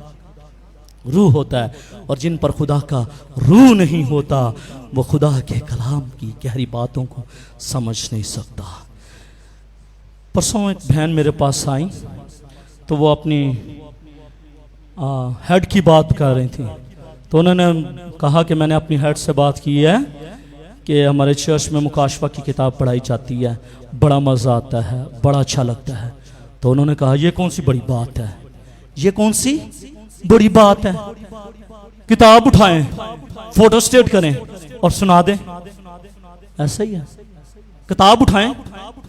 रूह होता है, और जिन पर खुदा का रूह नहीं होता वो खुदा के कलाम की गहरी बातों को समझ नहीं सकता। परसों एक बहन मेरे पास आई तो वो अपनी हेड की बात कर रही थी, तो उन्होंने कहा कि मैंने अपनी हेड से बात की है कि हमारे चर्च में मुकाशवा की किताब पढ़ाई जाती है, बड़ा मज़ा आता है, बड़ा अच्छा लगता है। तो उन्होंने कहा ये कौन सी बड़ी बात है, ये कौन सी बड़ी बात है? किताब उठाएं, फोटो स्टेट करें और सुना दें, ऐसा ही है। किताब उठाएं,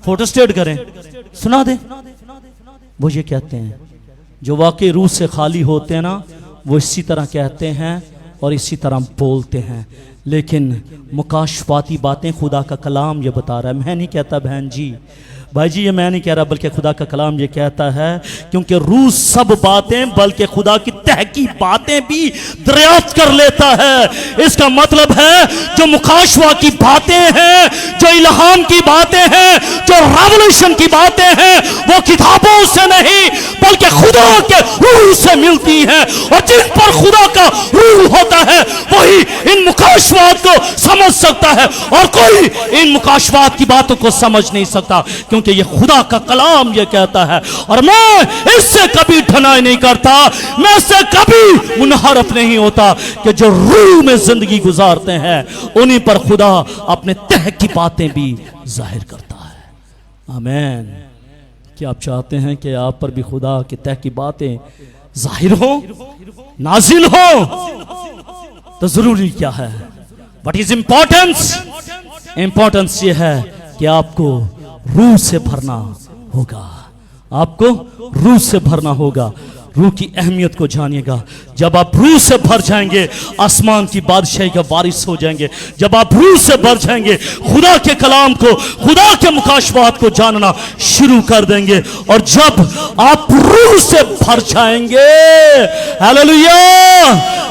फोटो स्टेट करें, सुना दें। वो ये कहते हैं जो वाकई रूह से खाली होते हैं ना, वो इसी तरह कहते हैं और इसी तरह बोलते हैं। लेकिन मुकाशवाती बातें खुदा का कलाम ये बता रहा है। मैं नहीं कहता बहन जी, भाई जी, ये मैं नहीं कह रहा, बल्कि खुदा का कलाम ये कहता है, क्योंकि रूह सब बातें बल्कि खुदा की तह की बातें भी दरियाफ्त कर लेता है। इसका मतलब है जो मुकाशवा की बातें हैं, जो इल्हाम की बातें हैं, जो रेवलेशन की बातें हैं, वो किताबों से नहीं बल्कि खुदा के रूह से मिलती हैं। और जिन पर खुदा का रूह होता है वही इन मुकाशवात को समझ सकता है, और कोई इन मुकाशवात की बातों को समझ नहीं सकता, क्योंकि ये खुदा का कलाम ये कहता है। और मैं इससे कभी ढनाई नहीं करता, मैं इससे कभी मुनहरफ नहीं होता कि जो रूह में जिंदगी गुजारते हैं उन्हीं पर खुदा अपने तह की बातें भी जाहिर करता है। आमीन। क्या आप चाहते हैं कि आप पर भी खुदा की तह की बातें जाहिर हो, नाजिल हो? तो जरूरी क्या है? What is importance? इंपॉर्टेंस ये है कि आपको रूह से भरना होगा, आपको रूह से भरना होगा। रूह की अहमियत को जानिएगा। जब आप रूह से भर जाएंगे आसमान की बादशाही का वारिस हो जाएंगे। जब आप रूह से भर जाएंगे खुदा के कलाम को, खुदा के मुकाशवात को जानना शुरू कर देंगे। और जब आप रूह से भर जाएंगे, हालेलुया,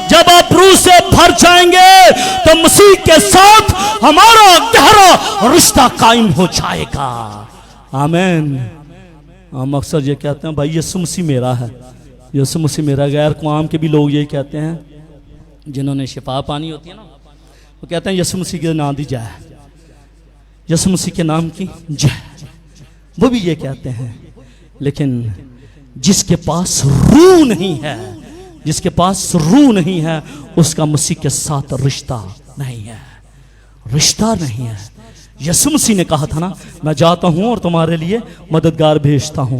जब आप रूह से भर जाएंगे तो मसीह के साथ हमारा गहरा रिश्ता कायम हो जाएगा। आमीन। हम अक्सर ये कहते हैं भाई यीशु मसीह मेरा है, यीशु मसीह मेरा। गैर कौम के भी लोग ये कहते हैं, जिन्होंने शिफा पानी होती है ना, वो कहते हैं यीशु मसीह के नाम दी जाए, यीशु मसीह के नाम की जय। वो भी ये कहते हैं, लेकिन जिसके पास रूह नहीं है, जिसके पास रूह नहीं है, उसका मसीह के साथ रिश्ता नहीं है, रिश्ता नहीं है। यीशु मसीह ने कहा था ना, मैं जाता हूं और तुम्हारे लिए मददगार भेजता हूं।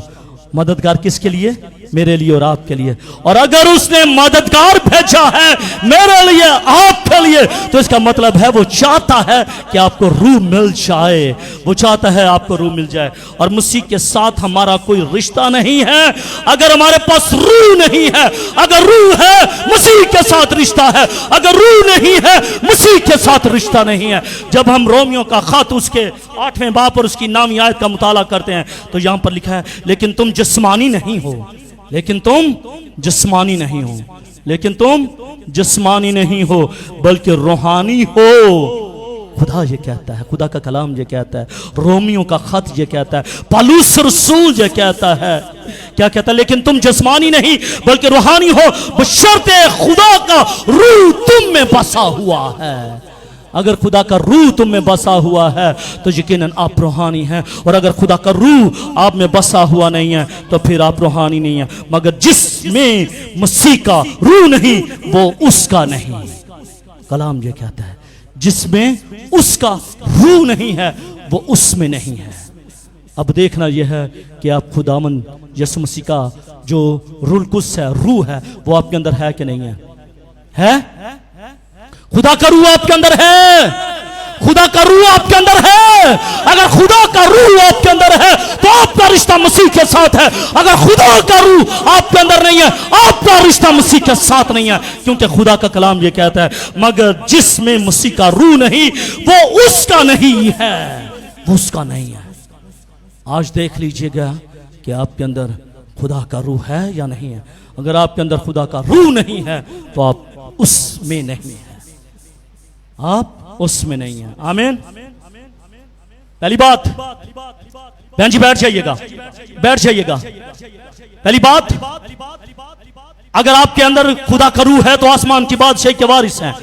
मददगार किसके लिए? मेरे लिए और आपके लिए। और अगर उसने मददगार भेजा है मेरे लिए, आपके लिए, तो इसका मतलब है वो चाहता है कि आपको रूह मिल जाए, वो चाहता है आपको रूह मिल जाए। और मसीह के साथ हमारा कोई रिश्ता नहीं है अगर हमारे पास रूह नहीं है। अगर रूह है मसीह के साथ रिश्ता है, अगर रूह नहीं है मसीह के साथ रिश्ता नहीं है। जब हम रोमियो का खत उसके 8वें बाब और उसकी 9वीं आयत का मुताला करते हैं तो यहां पर लिखा है, लेकिन तुम जिस्मानी नहीं हो, लेकिन तुम जिस्मानी नहीं हो, लेकिन तुम जिस्मानी नहीं हो बल्कि रूहानी हो। खुदा ये कहता है, खुदा का कलाम ये कहता है, रोमियो का खत ये कहता है, पौलुस रसूल ये कहता है, क्या कहता है? लेकिन तुम जिस्मानी नहीं बल्कि रूहानी हो, बशर्ते खुदा का रूह तुम में बसा हुआ है। अगर खुदा का रूह तुम में बसा हुआ है तो यकीनन आप रूहानी हैं, और अगर खुदा का रूह आप में बसा हुआ नहीं है तो फिर आप रूहानी नहीं है। मगर जिसमें मसीह का रूह नहीं वो उसका नहीं। कलाम ये कहता है, जिसमें उसका रूह नहीं है वो उसमें नहीं है। अब देखना यह है कि आप खुदामंद यीशु मसीह का जो रूह कुद्स है, रूह है, वो आपके अंदर है कि नहीं है? है? खुदा का रूह आपके अंदर है, खुदा का रूह आपके अंदर है। अगर खुदा का रूह आपके अंदर है तो आपका रिश्ता मसीह के साथ है। अगर खुदा का रूह आपके अंदर नहीं है, आपका रिश्ता मसीह के साथ नहीं है, क्योंकि खुदा का कलाम ये कहता है, मगर जिसमें मसीह का रूह नहीं वो उसका नहीं है, वो उसका नहीं है। आज देख लीजिएगा कि आपके अंदर खुदा का रूह है या नहीं है। अगर आपके अंदर खुदा का रूह नहीं है तो आप उसमें नहीं है, आप उसमें नहीं है। आमीन। पहली बात, बहन जी बैठ जाइएगा, बैठ जाइएगा। पहली बात, अगर आपके अंदर खुदा का रूह है तो आसमान की बादशाही के वारिस हैं।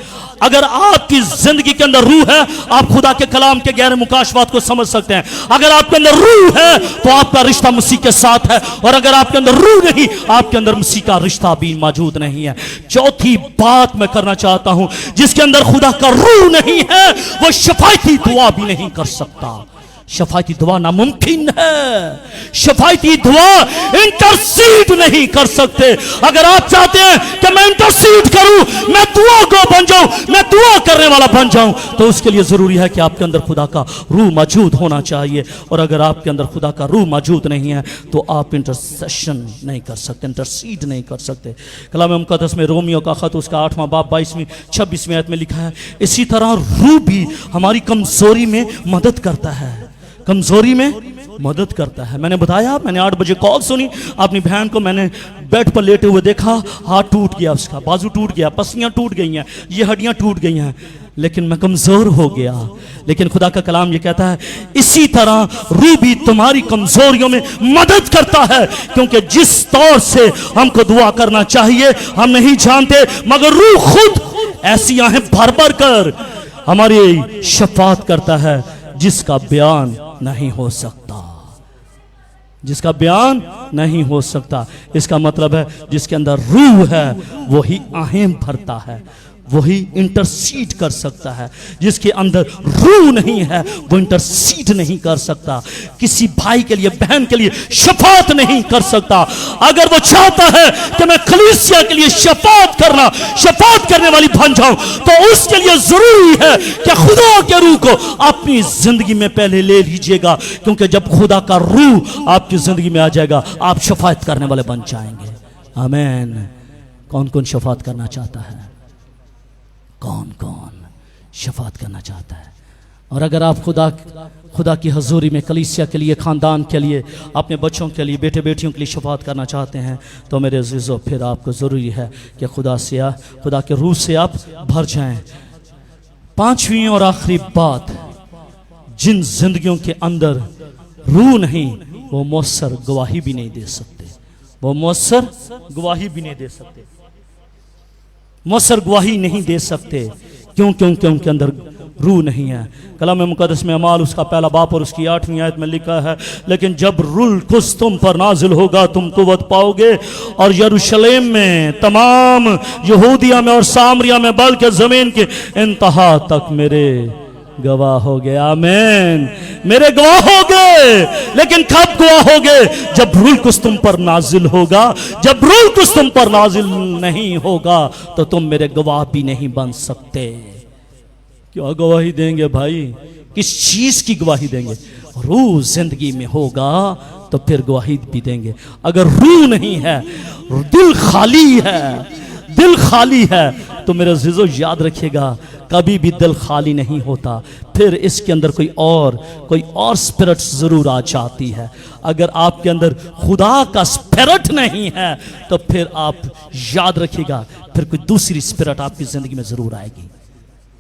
अगर आपकी जिंदगी के अंदर रूह है, आप खुदा के कलाम के गहरे मुकाशवात को समझ सकते हैं। अगर आपके अंदर रूह है तो आपका रिश्ता मसीह के साथ है, और अगर आपके अंदर रूह नहीं, आपके अंदर मसीह का रिश्ता भी मौजूद नहीं है। चौथी बात मैं करना चाहता हूं, जिसके अंदर खुदा का रूह नहीं है वो शफायती दुआ भी नहीं कर सकता। शफायती दुआ नामुमकिन है, शफायती दुआ इंटरसीड नहीं कर सकते। अगर आप चाहते हैं कि मैं इंटरसीड करूं, मैं दुआ को बन जाऊं, मैं दुआ करने वाला बन जाऊं, तो उसके लिए जरूरी है कि आपके अंदर खुदा का रूह मौजूद होना चाहिए। और अगर आपके अंदर खुदा का रूह मौजूद नहीं है तो आप इंटरसेशन नहीं कर सकते, इंटरसीड नहीं कर सकते। कलाम मुकद्दस में रोमियो का खत उसका 8वां बाब 22वीं 26वीं आयत में लिखा है, इसी तरह रूह भी हमारी कमजोरी में मदद करता है, कमजोरी में मदद करता है। मैंने बताया, मैंने 8 बजे कॉल सुनी, अपनी बहन को मैंने बेड पर लेटे हुए देखा, हाथ टूट गया, उसका बाजू टूट गया, पसलियां टूट गई हैं, ये हड्डियां टूट गई हैं, लेकिन मैं कमजोर हो गया। लेकिन खुदा का कलाम ये कहता है, इसी तरह रूह भी तुम्हारी कमजोरियों में मदद करता है, क्योंकि जिस तौर से हमको दुआ करना चाहिए हम नहीं जानते, मगर रूह खुद ऐसी आहें भर भर कर हमारी शफात करता है जिसका बयान नहीं हो सकता, जिसका बयान नहीं हो सकता। इसका मतलब है जिसके अंदर रूह है वही आहें भरता है, वही इंटरसीड कर सकता है। जिसके अंदर रूह नहीं है वो इंटरसीड नहीं कर सकता, किसी भाई के लिए, बहन के लिए शफात नहीं कर सकता। अगर वो चाहता है कि मैं कलीसिया के लिए शफात करने वाली बन जाऊं, तो उसके लिए जरूरी है कि खुदा के रूह को अपनी जिंदगी में पहले ले लीजिएगा, क्योंकि जब खुदा का रूह आपकी जिंदगी में आ जाएगा आप शफात करने वाले बन जाएंगे। आमीन। कौन कौन शफात करना चाहता है? कौन कौन शफात करना चाहता है? और अगर आप खुदा की हजूरी में कलीसिया के लिए, खानदान के लिए, अपने बच्चों के लिए, बेटे बेटियों के लिए शफात करना चाहते हैं, तो मेरे अज़ीज़ों फिर आपको ज़रूरी है कि खुदा के रूह से आप भर जाएं। 5वीं और आखिरी बात, जिन जिंदगियों के अंदर रूह नहीं वो मौसर गवाही भी नहीं दे सकते, वो मौसर गवाही भी नहीं दे सकते, मौसर गवाही नहीं दे सकते। क्यों? क्योंकि उनके अंदर रूह नहीं है। कलाम मुकद्दस में अमाल उसका पहला बाप और उसकी 8वीं आयत में लिखा है, लेकिन जब रूह कुद्स तुम पर नाजिल होगा तुम कुव्वत पाओगे और यरूशलेम में, तमाम यहूदिया में और सामरिया में, बल्कि ज़मीन के इंतहा तक मेरे गवाह हो गए। आमीन। मेरे गवाह हो गए। लेकिन कब गवाह हो गए? जब रूह कुद्स तुम पर नाजिल होगा। जब रूह कुद्स तुम पर नाजिल नहीं होगा तो तुम मेरे गवाह भी नहीं बन सकते। क्या गवाही देंगे भाई? किस चीज की गवाही देंगे? रूह जिंदगी में होगा तो फिर गवाही भी देंगे। अगर रूह नहीं है, दिल खाली है, दिल खाली है, तो मेरे अज़ीज़ों याद रखिएगा कभी भी दिल खाली नहीं होता, फिर इसके अंदर कोई और स्पिरिट जरूर आ जाती है। अगर आपके अंदर खुदा का स्पिरिट नहीं है तो फिर आप याद रखिएगा फिर कोई दूसरी स्पिरिट आपकी जिंदगी में जरूर आएगी,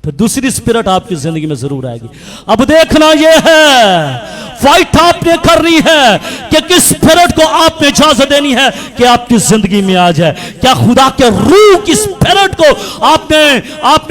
फिर दूसरी स्पिरिट आपकी जिंदगी में जरूर आएगी। अब देखना यह है, फाइट आपने करनी है कि किस स्पिरिट को आपने इजाजत देनी है कि आपकी जिंदगी में आ जाए। क्या खुदा के रूह की स्पिरिट को आपने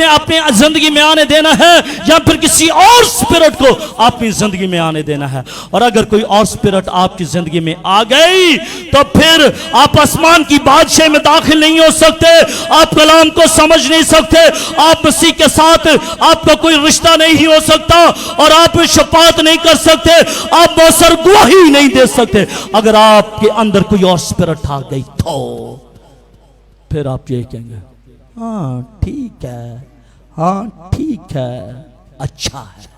अपने जिंदगी में आने देना है या फिर किसी और स्पिरिट को अपनी जिंदगी में आने देना है? और अगर कोई और स्पिरिट आपकी जिंदगी में आ गई तो फिर आप आसमान की बादशाह में दाखिल नहीं हो सकते, आप कलाम को समझ नहीं सकते, आप मसीह के साथ आपका कोई रिश्ता नहीं हो सकता और आप शफाअत नहीं कर सकते, आप मौसर गवाही नहीं दे सकते। अगर आपके अंदर कोई और स्पिरिट आ गई तो फिर आप ये कहेंगे हाँ ठीक है, हाँ ठीक है, अच्छा है।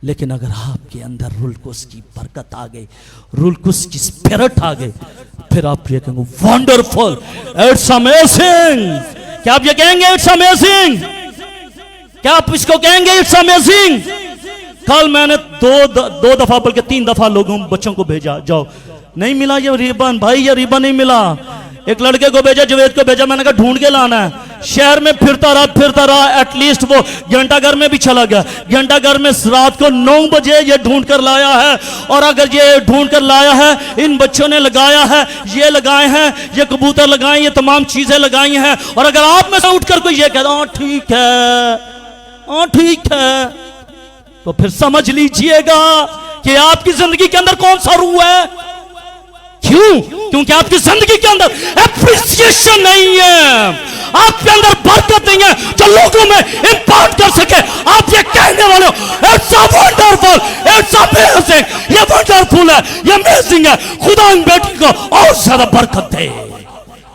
लेकिन अगर आपके अंदर रूह कुद्स की बरकत आ गई, रूह कुद्स की स्पिरिट आ गई, फिर आप ये कहेंगे वंडरफुल, इट्स अमेजिंग। क्या आप ये कहेंगे इट्स अमेजिंग? क्या आप इसको कहेंगे इट्स अमेजिंग? कल मैंने दो दफा बल्कि 3 दफा लोगों बच्चों को भेजा, जाओ नहीं मिला ये रिबन, भाई ये रिबन नहीं मिला। एक लड़के को भेजा, जवेद को भेजा, मैंने कहा ढूंढ के लाना है। शहर में फिरता रहा, एटलीस्ट वो घंटाघर में भी चला गया। घंटाघर में रात को 9 बजे ये ढूंढ कर लाया है। और अगर ये ढूंढ कर लाया है, इन बच्चों ने लगाया है, ये लगाए हैं, ये कबूतर लगाए, ये तमाम चीजें लगाई हैं, और अगर आप में से उठकर कोई ये कहता ठीक है, हाँ ठीक है, तो फिर समझ लीजिएगा कि आपकी जिंदगी के अंदर कौन सा रूह है। क्यों? क्योंकि आपकी जिंदगी के अंदर एप्रिसिएशन नहीं है, आपके अंदर बरकत नहीं है जो लोगों में इंपैक्ट कर सके। आप ये कहने वाले हो it's a wonderful, it's amazing, ये वंडरफुल है, ये अमेजिंग है, खुदा इन बेटी को और ज्यादा बरकत दे।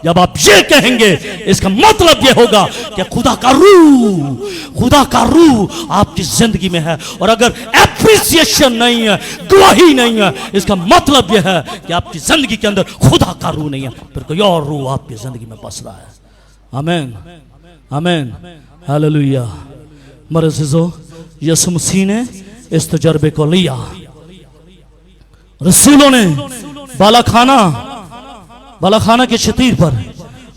जब आप ये कहेंगे इसका मतलब ये होगा कि खुदा का रूह आपकी जिंदगी में है। और अगर एप्रिसिएशन नहीं है, गवाही नहीं है, इसका मतलब यह है कि आपकी जिंदगी के अंदर खुदा का रूह नहीं है, फिर कोई और रूह आपकी जिंदगी में बस रहा है। आमीन, आमीन, हालेलुया। मेरे अज़ीज़ों, यीशु मसीह ने इस तजर्बे को लिया। रसूलों ने बालाखाना के शतीर पर,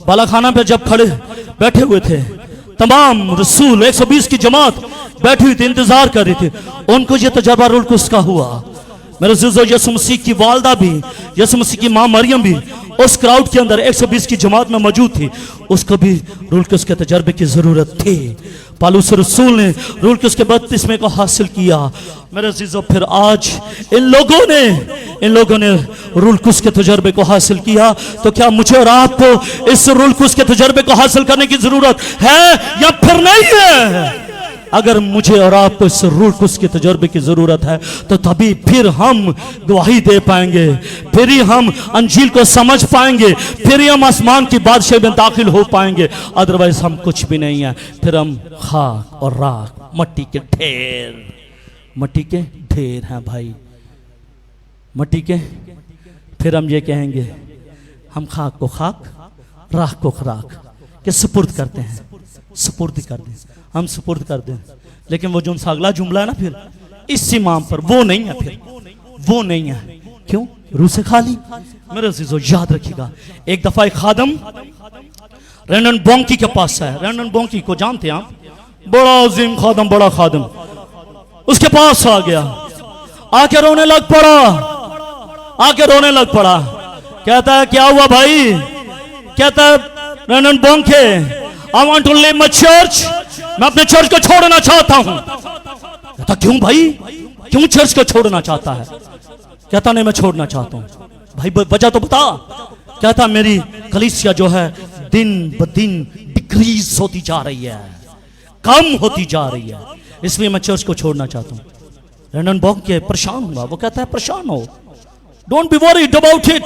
बालाखाना पे जब खड़े बैठे हुए थे, तमाम रसूल 120 की जमात बैठी हुई थी, इंतजार कर रही थी। उनको ये तजर्बा रूह कुद्स का हुआ। मेरे अज़ीज़ों, यीशु मसीह की वालदा भी, यीशु मसीह की मां मरियम भी उस क्राउड के अंदर 120 की जमात में मौजूद थी। उसको भी रूह कुद्स के तजर्बे की जरूरत थी। पौलुस रसूल ने रूह कुद्स के बपतिस्मे को हासिल किया। मेरे अज़ीज़ों, फिर आज इन लोगों ने रूह कुद्स के तजर्बे को हासिल किया, तो क्या मुझे और आपको इस रूह कुद्स के तजर्बे को हासिल करने की जरूरत है या फिर नहीं है? अगर मुझे और आपको इस रूह कुद्स के तजर्बे की जरूरत है तो तभी फिर हम गवाही दे पाएंगे, फिर ही हम अंजील को समझ पाएंगे, फिर ही हम आसमान की बादशाह में दाखिल हो पाएंगे। अदरवाइज हम कुछ भी नहीं है, फिर हम खाक और राख, मट्टी के ढेर हैं भाई, मट्टी के। फिर हम ये कहेंगे हम खाक को खाक, राख को राख के सुपुर्द करते हैं, सुपुर्द कर दें, हम सुपुर्द कर दें। लेकिन वो जो अगला जुमला है ना, फिर इस इमाम पर वो नहीं है, फिर वो नहीं है। क्यों? रूह से खाली। मेरे अज़ीज़ों, याद रखिएगा, एक दफा एक खादम रेनन बोंकी के पास है। रेनन बोंकी को जानते हैं आप? बड़ा अजीम खादम, बड़ा खादम। उसके पास आ गया, आके रोने लग पड़ा। कहता है क्या हुआ भाई? कहता है रेनन बोंके, I want to leave my church मैं अपने चर्च को छोड़ना चाहता हूं। कहता क्यों भाई, क्यों चर्च को छोड़ना चाहता है? कहता नहीं मैं छोड़ना चाहता हूं। भाई वजह तो बता। कहता मेरी कलीसिया जो है दिन ब दिन डिक्रीज होती जा रही है, कम होती जा रही है, इसलिए मैं चर्च को छोड़ना चाहता हूं। रेनन बॉन्के परेशान हुआ। वो कहता है परेशान हो, don't be worried about it,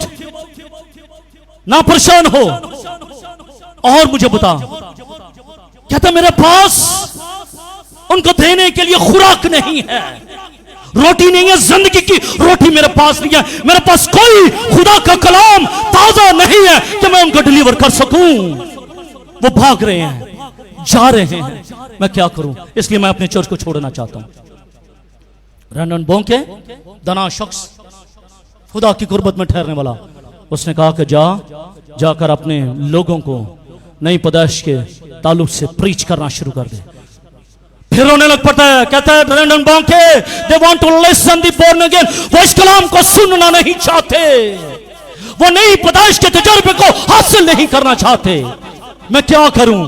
ना परेशान हो। और मुझे बता, कहता मेरे पास उनको देने के लिए खुराक नहीं है, रोटी नहीं है, जिंदगी की रोटी मेरे पास नहीं है, मेरे पास कोई खुदा का कलाम ताजा नहीं है कि मैं उनको डिलीवर कर सकूं। वो भाग रहे हैं, जा रहे हैं, मैं क्या करूं? इसलिए मैं अपने चर्च को छोड़ना चाहता हूं। रेनन बॉन्के दना शख्स, खुदा की कुर्बत में ठहरने वाला, उसने कहा कि जाकर अपने लोगों को नई पैदाइश के ताल्लुक से प्रीच करना शुरू कर दे। फिर रोने लग पड़ता है। कहता है Reinhard Bonnke they want to listen the born again, वो इस कलाम को सुनना नहीं चाहते, वो नई पैदाइश के तजुर्बे को हासिल नहीं करना चाहते। मैं क्या करूं?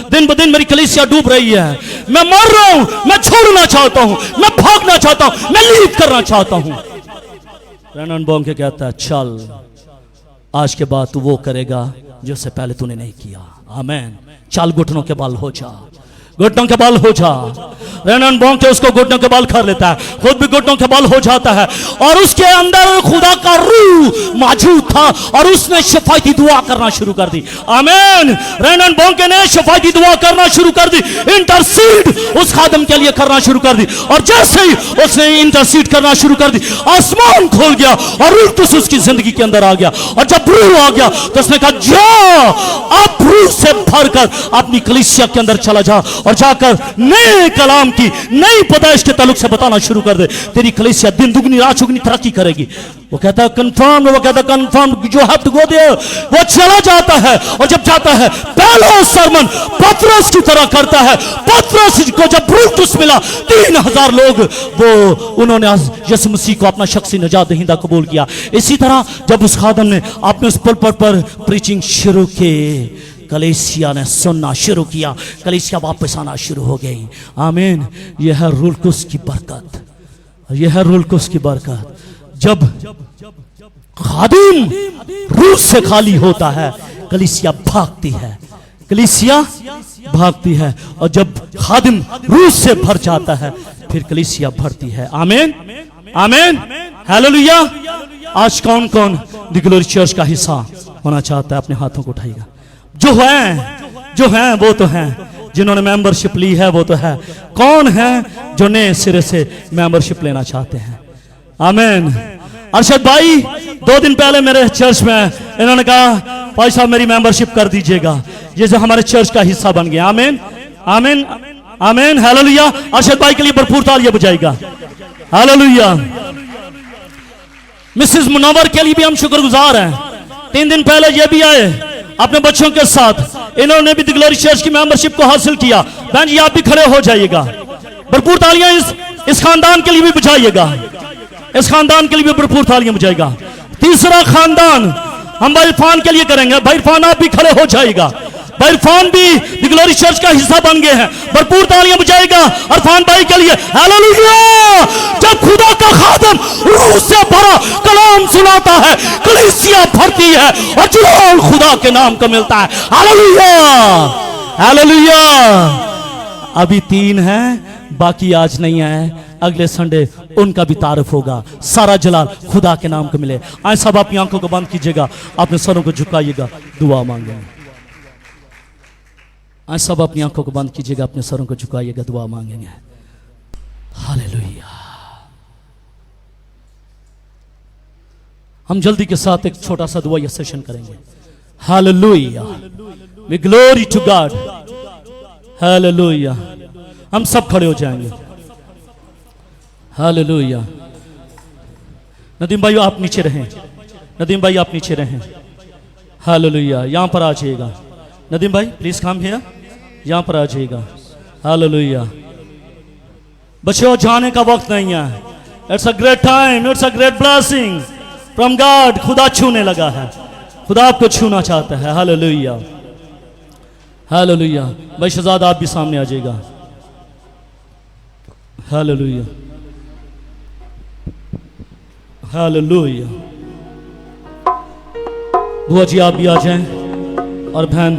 दिन ब दिन मेरी कलीसिया डूब रही है, मैं मर रहा हूं, मैं छोड़ना चाहता हूं, मैं भागना चाहता हूं, मैं लीव करना चाहता हूं। रेनन बॉन्के कहता है चल, आज के बाद तू वो करेगा जो से पहले तूने नहीं किया। आमेन। चल घुटनों के बल हो जा, घुटनों के बल हो जा। रेनन बॉन्के उसको घुटनों के बल कर लेता है, खुद भी घुटनों के बल हो जाता है, और उसके अंदर खुदा का रूह मौजूद था और उसने शफायती दुआ करना शुरू कर दी। आमीन। रेनन बॉन्के ने शफायती दुआ करना शुरू कर दी, इंटरसीड उस खादम के लिए करना शुरू कर दी। और जैसे ही उसने इंटरसीड करना शुरू कर दी, आसमान खोल गया और रूह तुस उसकी जिंदगी के अंदर आ गया। और जब रूह आ गया तो उसने कहा जा, अब रूह से भरकर अपनी कलीसिया के अंदर चला जा और जाकर नए कलाम की नई पैदाइश के ताल्लुक से बताना शुरू कर दे। तेरी कलीसिया दिन दुगनी रात चौगनी तरक्की करेगी। वो कहता है कंफर्म, वो कहता है कंफर्म, जो हैव टू गो देयर। वो चला जाता है और जब जाता है पहला सरमन पतरस की तरह करता है। पतरस को जब ब्रूटुस मिला, 3000 लोग वो उन्होंने यीशु मसीह को अपना शख्सी निजात दहिंदा कबूल किया। इसी तरह जब उस खादम ने अपने उस पुलपट पर प्रीचिंग शुरू की, कलीसिया ने सुनना शुरू किया, कलीसिया वापस आना शुरू हो गई। आमीन। यह है रूलकुस की बरकत, यह है रूलकुस की बरकत। जब खादिम रूह से खाली होता है, कलीसिया भागती है, कलीसिया भागती है। और जब खादिम रूह से भर जाता है, फिर कलीसिया भरती है। आमीन, आमीन, हालेलुया। आज कौन कौन द ग्लोरी चर्च का हिस्सा होना चाहता है? अपने हाथों को उठाइएगा। जो हैं वो तो हैं, जिन्होंने मेंबरशिप ली है वो तो है। कौन है जो नए सिरे से मेंबरशिप लेना चाहते हैं? आमीन। अरशद भाई 2 दिन पहले मेरे चर्च में इन्होंने कहा भाई साहब मेरी मेंबरशिप कर दीजिएगा, ये जो हमारे चर्च का हिस्सा बन गया। आमीन, आमीन, आमीन, हालेलुया। अरशद भाई के लिए भरपूर तालियां बजाएगा। हालेलुया। मिसेस मुनव्वर के लिए भी हम शुक्रगुजार हैं। 3 दिन पहले ये भी आए अपने बच्चों के साथ, इन्होंने भी द ग्लोरी चर्च की मेंबरशिप को हासिल किया। बहन जी आप भी खड़े हो जाइएगा, भरपूर तालियां इस खानदान के लिए भी बजाइएगा, इस खानदान के लिए भी भरपूर तालियां बजाइएगा। तीसरा खानदान हम भाई इरफान के लिए करेंगे। भाई इरफान आप भी खड़े हो जाइएगा, भाई इरफान भी द ग्लोरी चर्च का हिस्सा बन गए हैं, भरपूर तालियां बजाइएगा इरफान भाई के लिए। हालेलुया। जब खुदा का खादम रूह से भरा कलाम सुनाता है, कलीसिया भरती है और जलाल खुदा के नाम को मिलता है। Hallelujah, hallelujah. अभी 3 हैं, बाकी आज नहीं है, अगले संडे उनका भी तारीफ होगा। सारा जलाल खुदा के नाम को मिले। आए सब अपनी आंखों को बंद कीजिएगा, अपने सरों को झुकाइएगा, दुआ मांगेंगे। आज सब अपनी आंखों को बंद कीजिएगा, अपने सरों को झुकाइएगा, दुआ मांगेंगे। हालेलुया। हम जल्दी के साथ एक छोटा सा दुआ या सेशन करेंगे। Hallelujah, we glory to God. Hallelujah. हम सब खड़े हो जाएंगे। हालेलुया। नदीम भाई आप नीचे रहें, नदीम भाई आप नीचे रहें। हालेलुया। यहां पर आ जाइएगा नदीम भाई, प्लीज कम हियर, यहां पर आ जाइएगा। हालेलुया। बच्चों जाने का वक्त नहीं है। It's a great time, it's a great blessing from God. खुदा छूने लगा है, खुदा आपको छूना चाहता है। Hallelujah, hallelujah. भाई शहजाद आप भी सामने आ जाएगा। Hallelujah, hallelujah. बुआ जी आप भी आ जाएं और बहन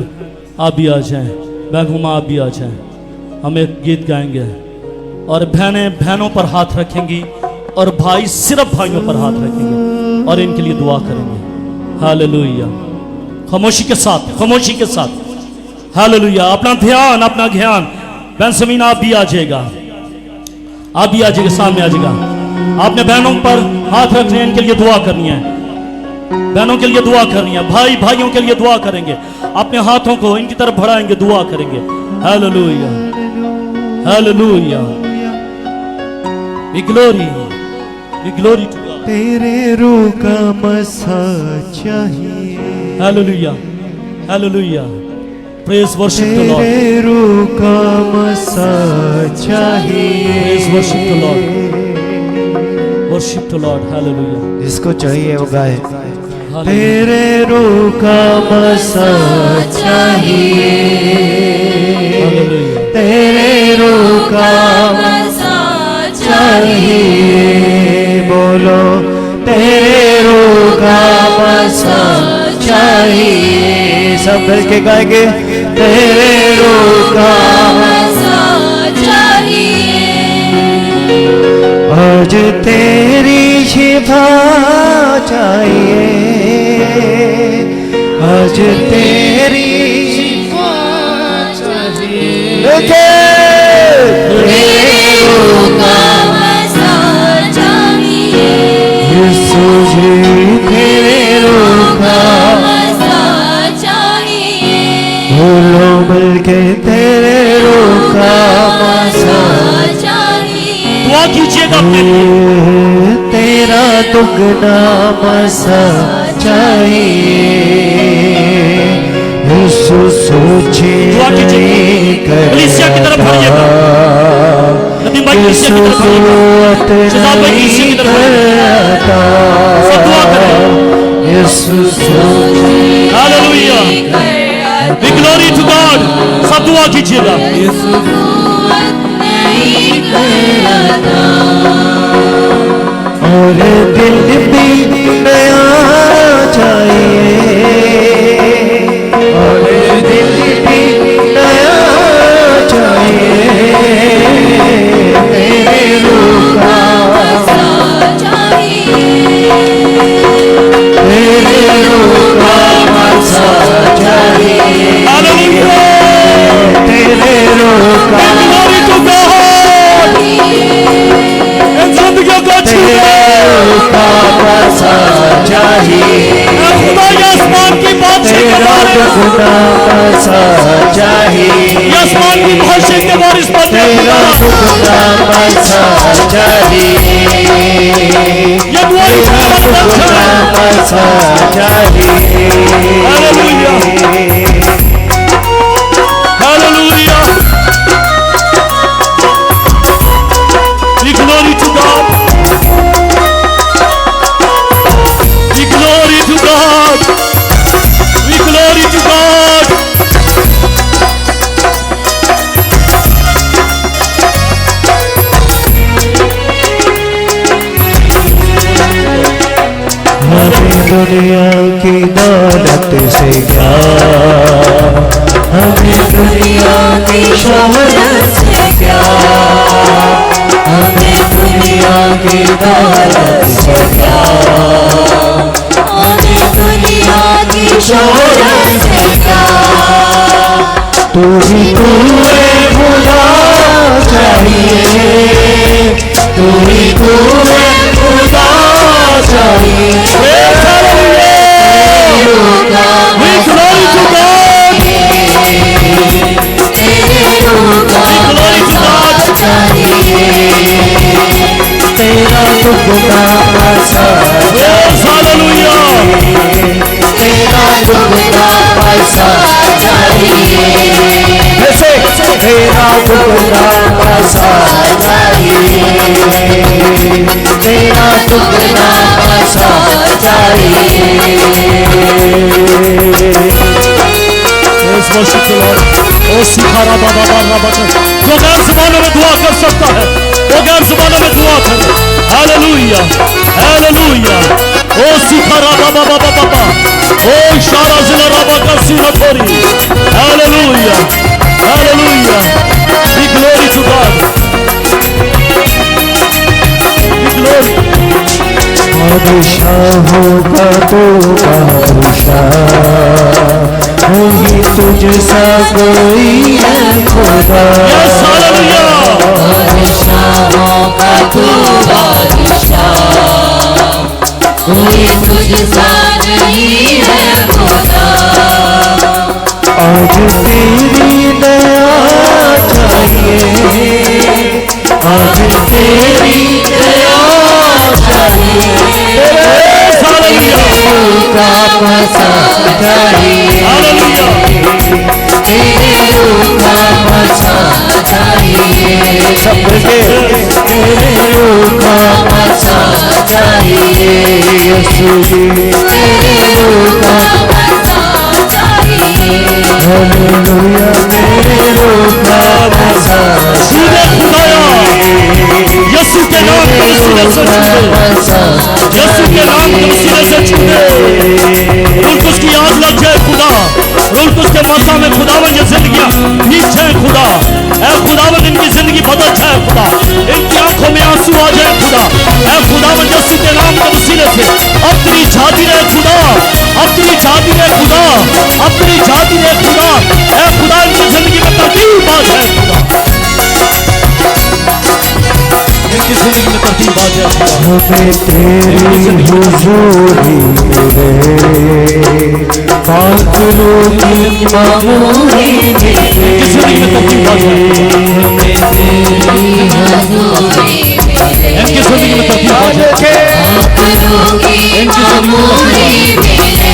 आप भी आ जाएं, बहन हुमा आप भी आ जाएं। हम एक गीत गाएंगे और बहनें बहनों पर हाथ रखेंगी और भाई सिर्फ भाइयों पर हाथ रखेंगे और इनके लिए दुआ करेंगे। हालेलुया। खामोशी के साथ, खामोशी के साथ। हालेलुया। अपना ध्यान, अपना ध्यान। बहन समीना आप भी आ जाएगा, आप भी आ जाएगा, सामने आ जाएगा। आपने बहनों पर हाथ रखने, इनके लिए दुआ करनी है, बहनों के लिए दुआ करनी है, भाई भाइयों के लिए दुआ करेंगे। अपने हाथों को इनकी तरफ बढ़ाएंगे, दुआ करेंगे। Hallelujah, hallelujah. We glory to God. तेरे रूह का मसा चाहिए, hallelujah, hallelujah. Praise worship the Lord. तेरे रूह का मसा चाहिए, praise worship the Lord, worship the Lord. Hallelujah. जिसको चाहिए वो गाए। हालेलुया। तेरे रूह का मसा चाहिए, हालेलुया। तेरे रूह का मसा चाहिए। बोलो तेरे रूह का मसा चाहिए। सब मिलके गाएंगे। तेरे रूह का मसा चाहिए। आज तेरी शिफा चाहिए, आज तेरी शिफा चाहिए। तेरे रूह का मसा चाहिए। यीशु जी तेरे रूह का मसा चाहिए। बोलो मिलके तेरे रूह का मसा चाहिए। दुआ कीजिएगा अपने लिए। तेरा दुगना मसा चाहिए। यीशु सोचे दुआ कीजिए। कलीसिया की तरफ बढ़िएगा। नबी भाई कलीसिया की तरफ बढ़िएगा। शहजाद भाई कलीसिया की तरफ बढ़िएगा। सब दुआ करें। यीशु सोचे। Hallelujah. We glory to God. सब दुआ कीजिएगा। और दिल भी नया चाहिए, और दिल भी नया चाहिए। तेरे रूह का मसा चाहिए, तेरे रूह का मसा चाहिए। हालेलुया। तेरे रूह का ग्लोरी टू गॉड। इन जिंदगियों को छूए। का मसा चाहिए। खुदा ये आसमान की बादशाह के वारिस, खुदा मसा चाहिए। ये आसमान की बादशाह के वारिस बन तेरा खुदा मसा चाहिए। ये दुआ खुदा मसा चाहिए। Hallelujah, hallelujah. We glory to God. We glory to God. We glory to God. हमें दुनिया की दौलत से क्या, हमें दुनिया की शोहरत से क्या, हमें दुनिया की दौलत से क्या, हमें दुनिया की शोहरत से क्या। तू ही तू है खुदा चाहिए, तू ही तू है खुदा चाहिए। We glory to God. We glory to God. तेरा खुदा मसा Yes, hallelujah. तेरा खुदा मसा चाहिए। ऐसे तेरा खुदा मसा चाहिए। तेरा खुदा मसा चाहिए। Yes, ओ सिखारा बाबा बाबा जो गैर जुबानों में दुआ कर सकता है वो गैर जुबानों में दुआ करे। Hallelujah hallelujah. ओ सिखारा बाबा बाबा बाबा ओ इशारा जिला रबा का सीना थोड़ी। Hallelujah hallelujah. Be glory to God. Be glory. बादशाह होगा तो बादशाह, वही तुझसा कोई है खुदा। Yes, hallelujah. बादशाह होगा तो बादशाह, कोई तुझसा नहीं है खुदा। आज तेरी दया चाहिए, आज तेरी दया चाहिए, का मसा चाहिए, तेरे रूह का मसा चाहिए, सबके तेरे रूह का मसा चाहिए, यीशु तेरे रूह का मसा चाहिए, हालेलुया तेरे रूह का मसा चाहिए, यीशु के नाम के वसीले से छूटे, यीशु के नाम के वसीले से छूटे। रुल्क उसकी आग लग जाए खुदा, रुल्क उसके मसा में खुदावन ये जिंदगियां भीग जाए खुदा। ऐ खुदावन इनकी जिंदगी बदल जाए खुदा, इनकी आंखों में आंसू आ जाए खुदा। ऐ खुदावन यीशु के नाम के वसीले से अपनी जाति रहे खुदा, अपनी जाति रहे खुदा, अपनी जाति रहे खुदा। ऐ खुदा इनकी जिंदगी में तरतीब आ जाए खुदा, इनकी जिंदगी में तरतीब आ जाए। हमें तेरी हुजूरी मिले, पागलों की मामूली मिले, इनकी जिंदगी में तरतीब आ जाए। हमें तेरी हुजूरी मिले, इनकी जिंदगी में तरतीब आ जाए। पागलों की मामूली मिले,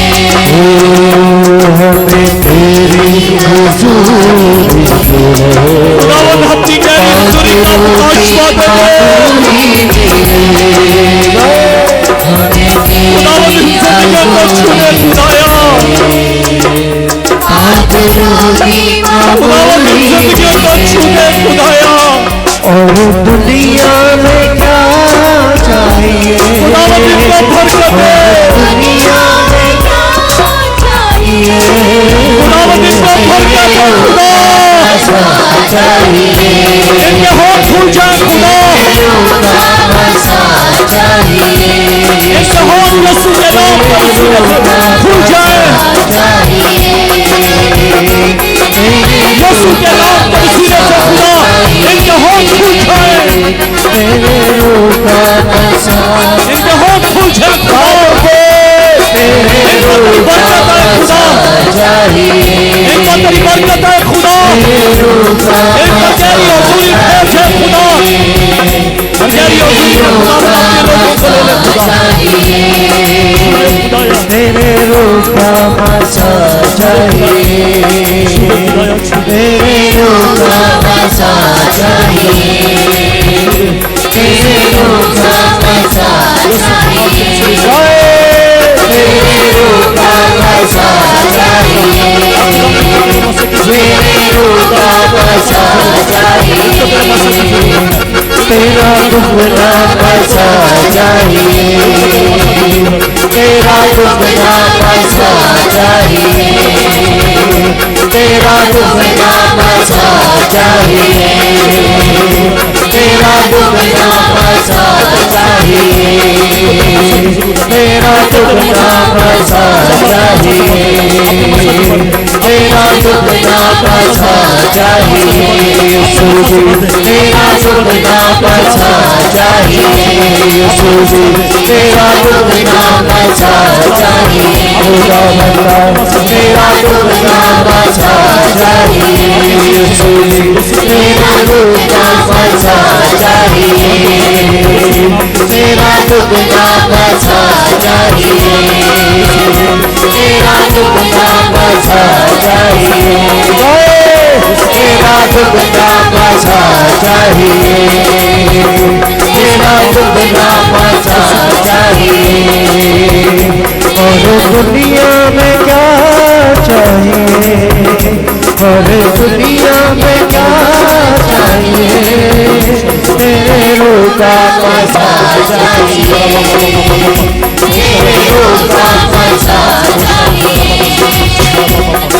हमें तेरी हुजूरी मिले, खुदावन अपनी गहरी हुजूरी का प्रकाश पाते खुदावन इन जिंदगियों को छूने खुदाया, खुदावन इन जिंदगियों को छूने खुदाया। और दुनिया में क्या चाहिए, खुदावन इनको बरकत दे, दुनिया में क्या चाहिए, खुदावन इनको बरकत दे खुदा, इनके होठ खुल जाए खुदा, इनके होठ यीशु के नाम के वसीले से खुल जाए, यीशु के नाम के वसीले से खुदा इनके होठ खुल जाए, इनके होठ खुल जाए खुदा, इनको तेरी बरकत है खुदा, इनको तेरी बरकत है खुदा, इनको तेरी हुजूरी भेजे खुदा, तेरी हुजूरी में खुदा अपने लोगों को ले ले खुदा। तेरे रूह का मसा चाहिए, तेरे रूह का मसा चाहिए, तेरे रूह का मसा चाहिए, तेरे रूह का मसा चाहिए, तेरे रूह का मसा चाहिए, तेरा दुगना मसा चाहिए, तेरा दुगना मसा चाहिए, तेरा दुगना मसा चाहिए, तेरा दुगना मसा चाहिए, तेरा दुगना मसा चाहिए, तेरा दुगना मसा चाहिए, तेरा दुगना मसा चाहिए, तेरा दुगना मसा चाहिए, तेरा दुगना मसा चाहिए, तेरा दुगना मसा चाहिए, तेरा दुगना मसा चाहिए, तेरा दुगना मसा चाहिए, तेरा दुगना मसा चाहिए, तेरा दुगना मसा चाहिए, और दुनिया में क्या चाहिए, और दुनिया में क्या चाहिए, तेरे रूह का मजा चाहिए, तेरे रूह का मजा चाहिए,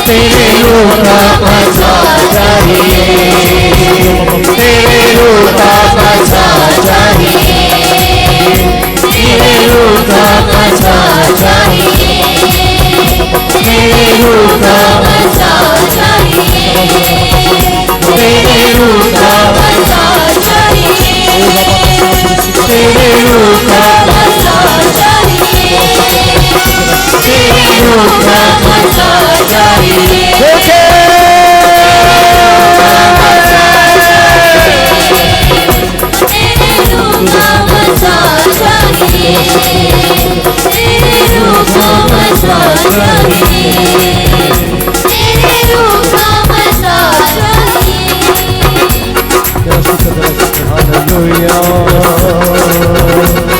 तेरे रूह का मजा चाहिए, तेरे रूह का मजा चाहिए, तेरे रूह का मजा चाहिए, तेरे रूह का मजा चाहिए, तेरे रूह का मजा चाहिए, तेरे रूह का मजा चाहिए, तेरे रूह का मजा चाहिए,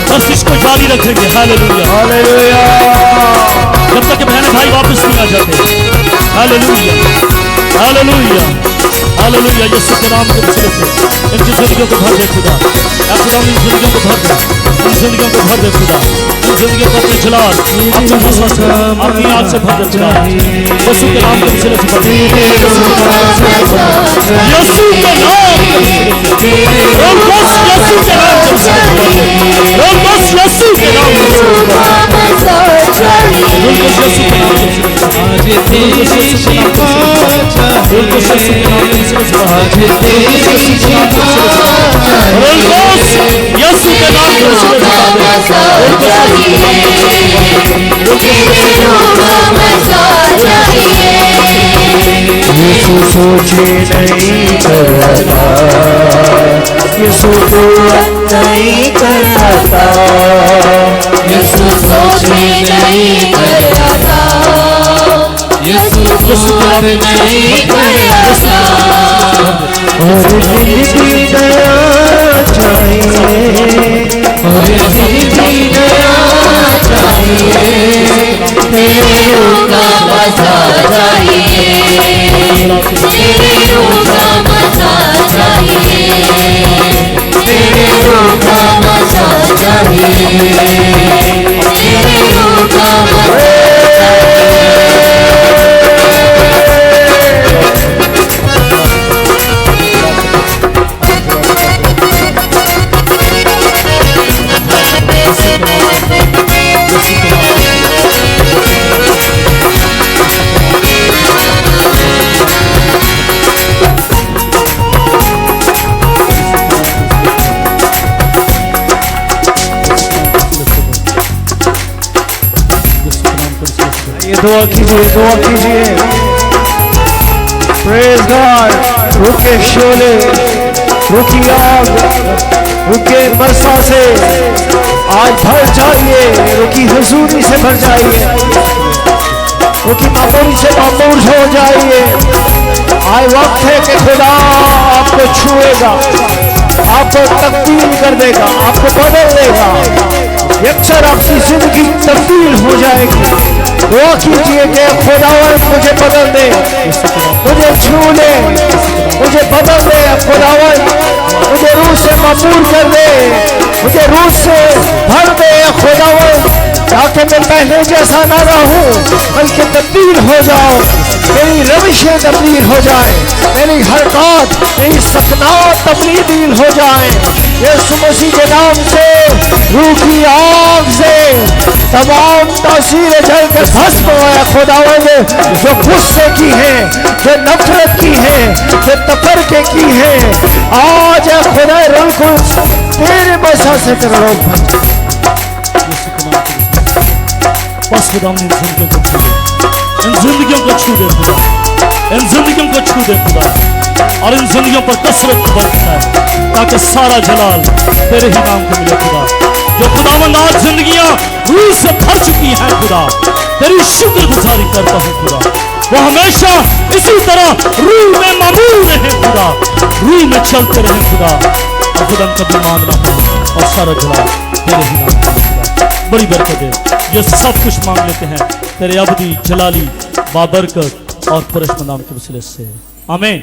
बस इसको जारी रखेंगे। Hallelujah hallelujah. जब तक कि बहन भाई वापस नहीं आ जाते। Hallelujah hallelujah hallelujah. यीशु के नाम के वसीले से इनकी जिंदगियों को भर दे खुदा। या खुदा इन जिंदगियों को भर दे, इन जिंदगियों को भर दे खुदा। इन जिंदगियों को अपने जलाल, अपने विश्वास से, अपनी आग से भर दे खुदा। यीशु के नाम के वसीले से भर दे। यीशु के नाम के वसीले से। और बस यीशु के नाम के वसीले से। और बस यीशु के नाम के वसीले से। यीशु सोचे नहीं करता, यीशु तुरंत नहीं करता, यीशु सोचे नहीं करता, यीशु तुरंत नहीं करता, और जिंदगी नया चाहिए, और जिंदगी नया चाहिए, तेरे रूह का मजा चाहिए, तेरे रूह का मजा चाहिए, तेरे रूह का मजा चाहिए, तेरे रूह का मजा दुआ कीजिए, दुआ कीजिए। Praise God. रुके शोले, रुकी आग, रुके बरसा से आज भर जाइए, रुकी हुजूरी से भर जाइए, रुकी मामूली से मामूल हो जाइए। आज वक्त है कि खुदा आपको छुएगा, आपको तब्दील कर देगा, आपको बदल देगा। यकसर आपकी जिंदगी तब्दील हो जाएगी। दुआ कीजिए कि खुदावन मुझे बदल दे, मुझे छू ले, मुझे बदल दे खुदावन, मुझे रूह से मामूल कर दे, मुझे रूह से भर दे खुदावन, ताकि मैं पहले जैसा ना रहूं बल्कि तब्दील हो जाऊं, मेरी रविशें तब्दील हो जाए, मेरी हरकत, मेरी सकनात तब्दील हो जाए। यीशु मसीह के नाम से रूह की आग से तमाम तासीरें जल कर भस्म हो खुदावंद, जो गुस्से की है, जो नफरत की है, जो तफरके की है, आज खुदा बिल्कुल तेरे बसा से करो। बस खुदा इन जिंदगियों को छू दे, इन जिंदगियों को छू दे खुदा, इन जिंदगियों को छू दे खुदा, और इन जिंदगियों पर कसरत बरसता है ताकि सारा जलाल तेरे ही नाम को मिले खुदा। जो खुदावंद आज जिंदगियां रूह से भर चुकी हैं खुदा, तेरी शुक्रगुजारी करता हूं खुदा, वो हमेशा इसी तरह रूह में मामूल रहे खुदा, रूह में चलते रहे खुदा, और खुदा कभी मांगना हो और सारा जलाल तेरे ही नाम को मिले खुदा। बड़ी बरकत है। ये सब कुछ मांग लेते हैं तेरे अब्दी जलाली बाबरकत और परशुराम नाम के वसीले से, आमीन।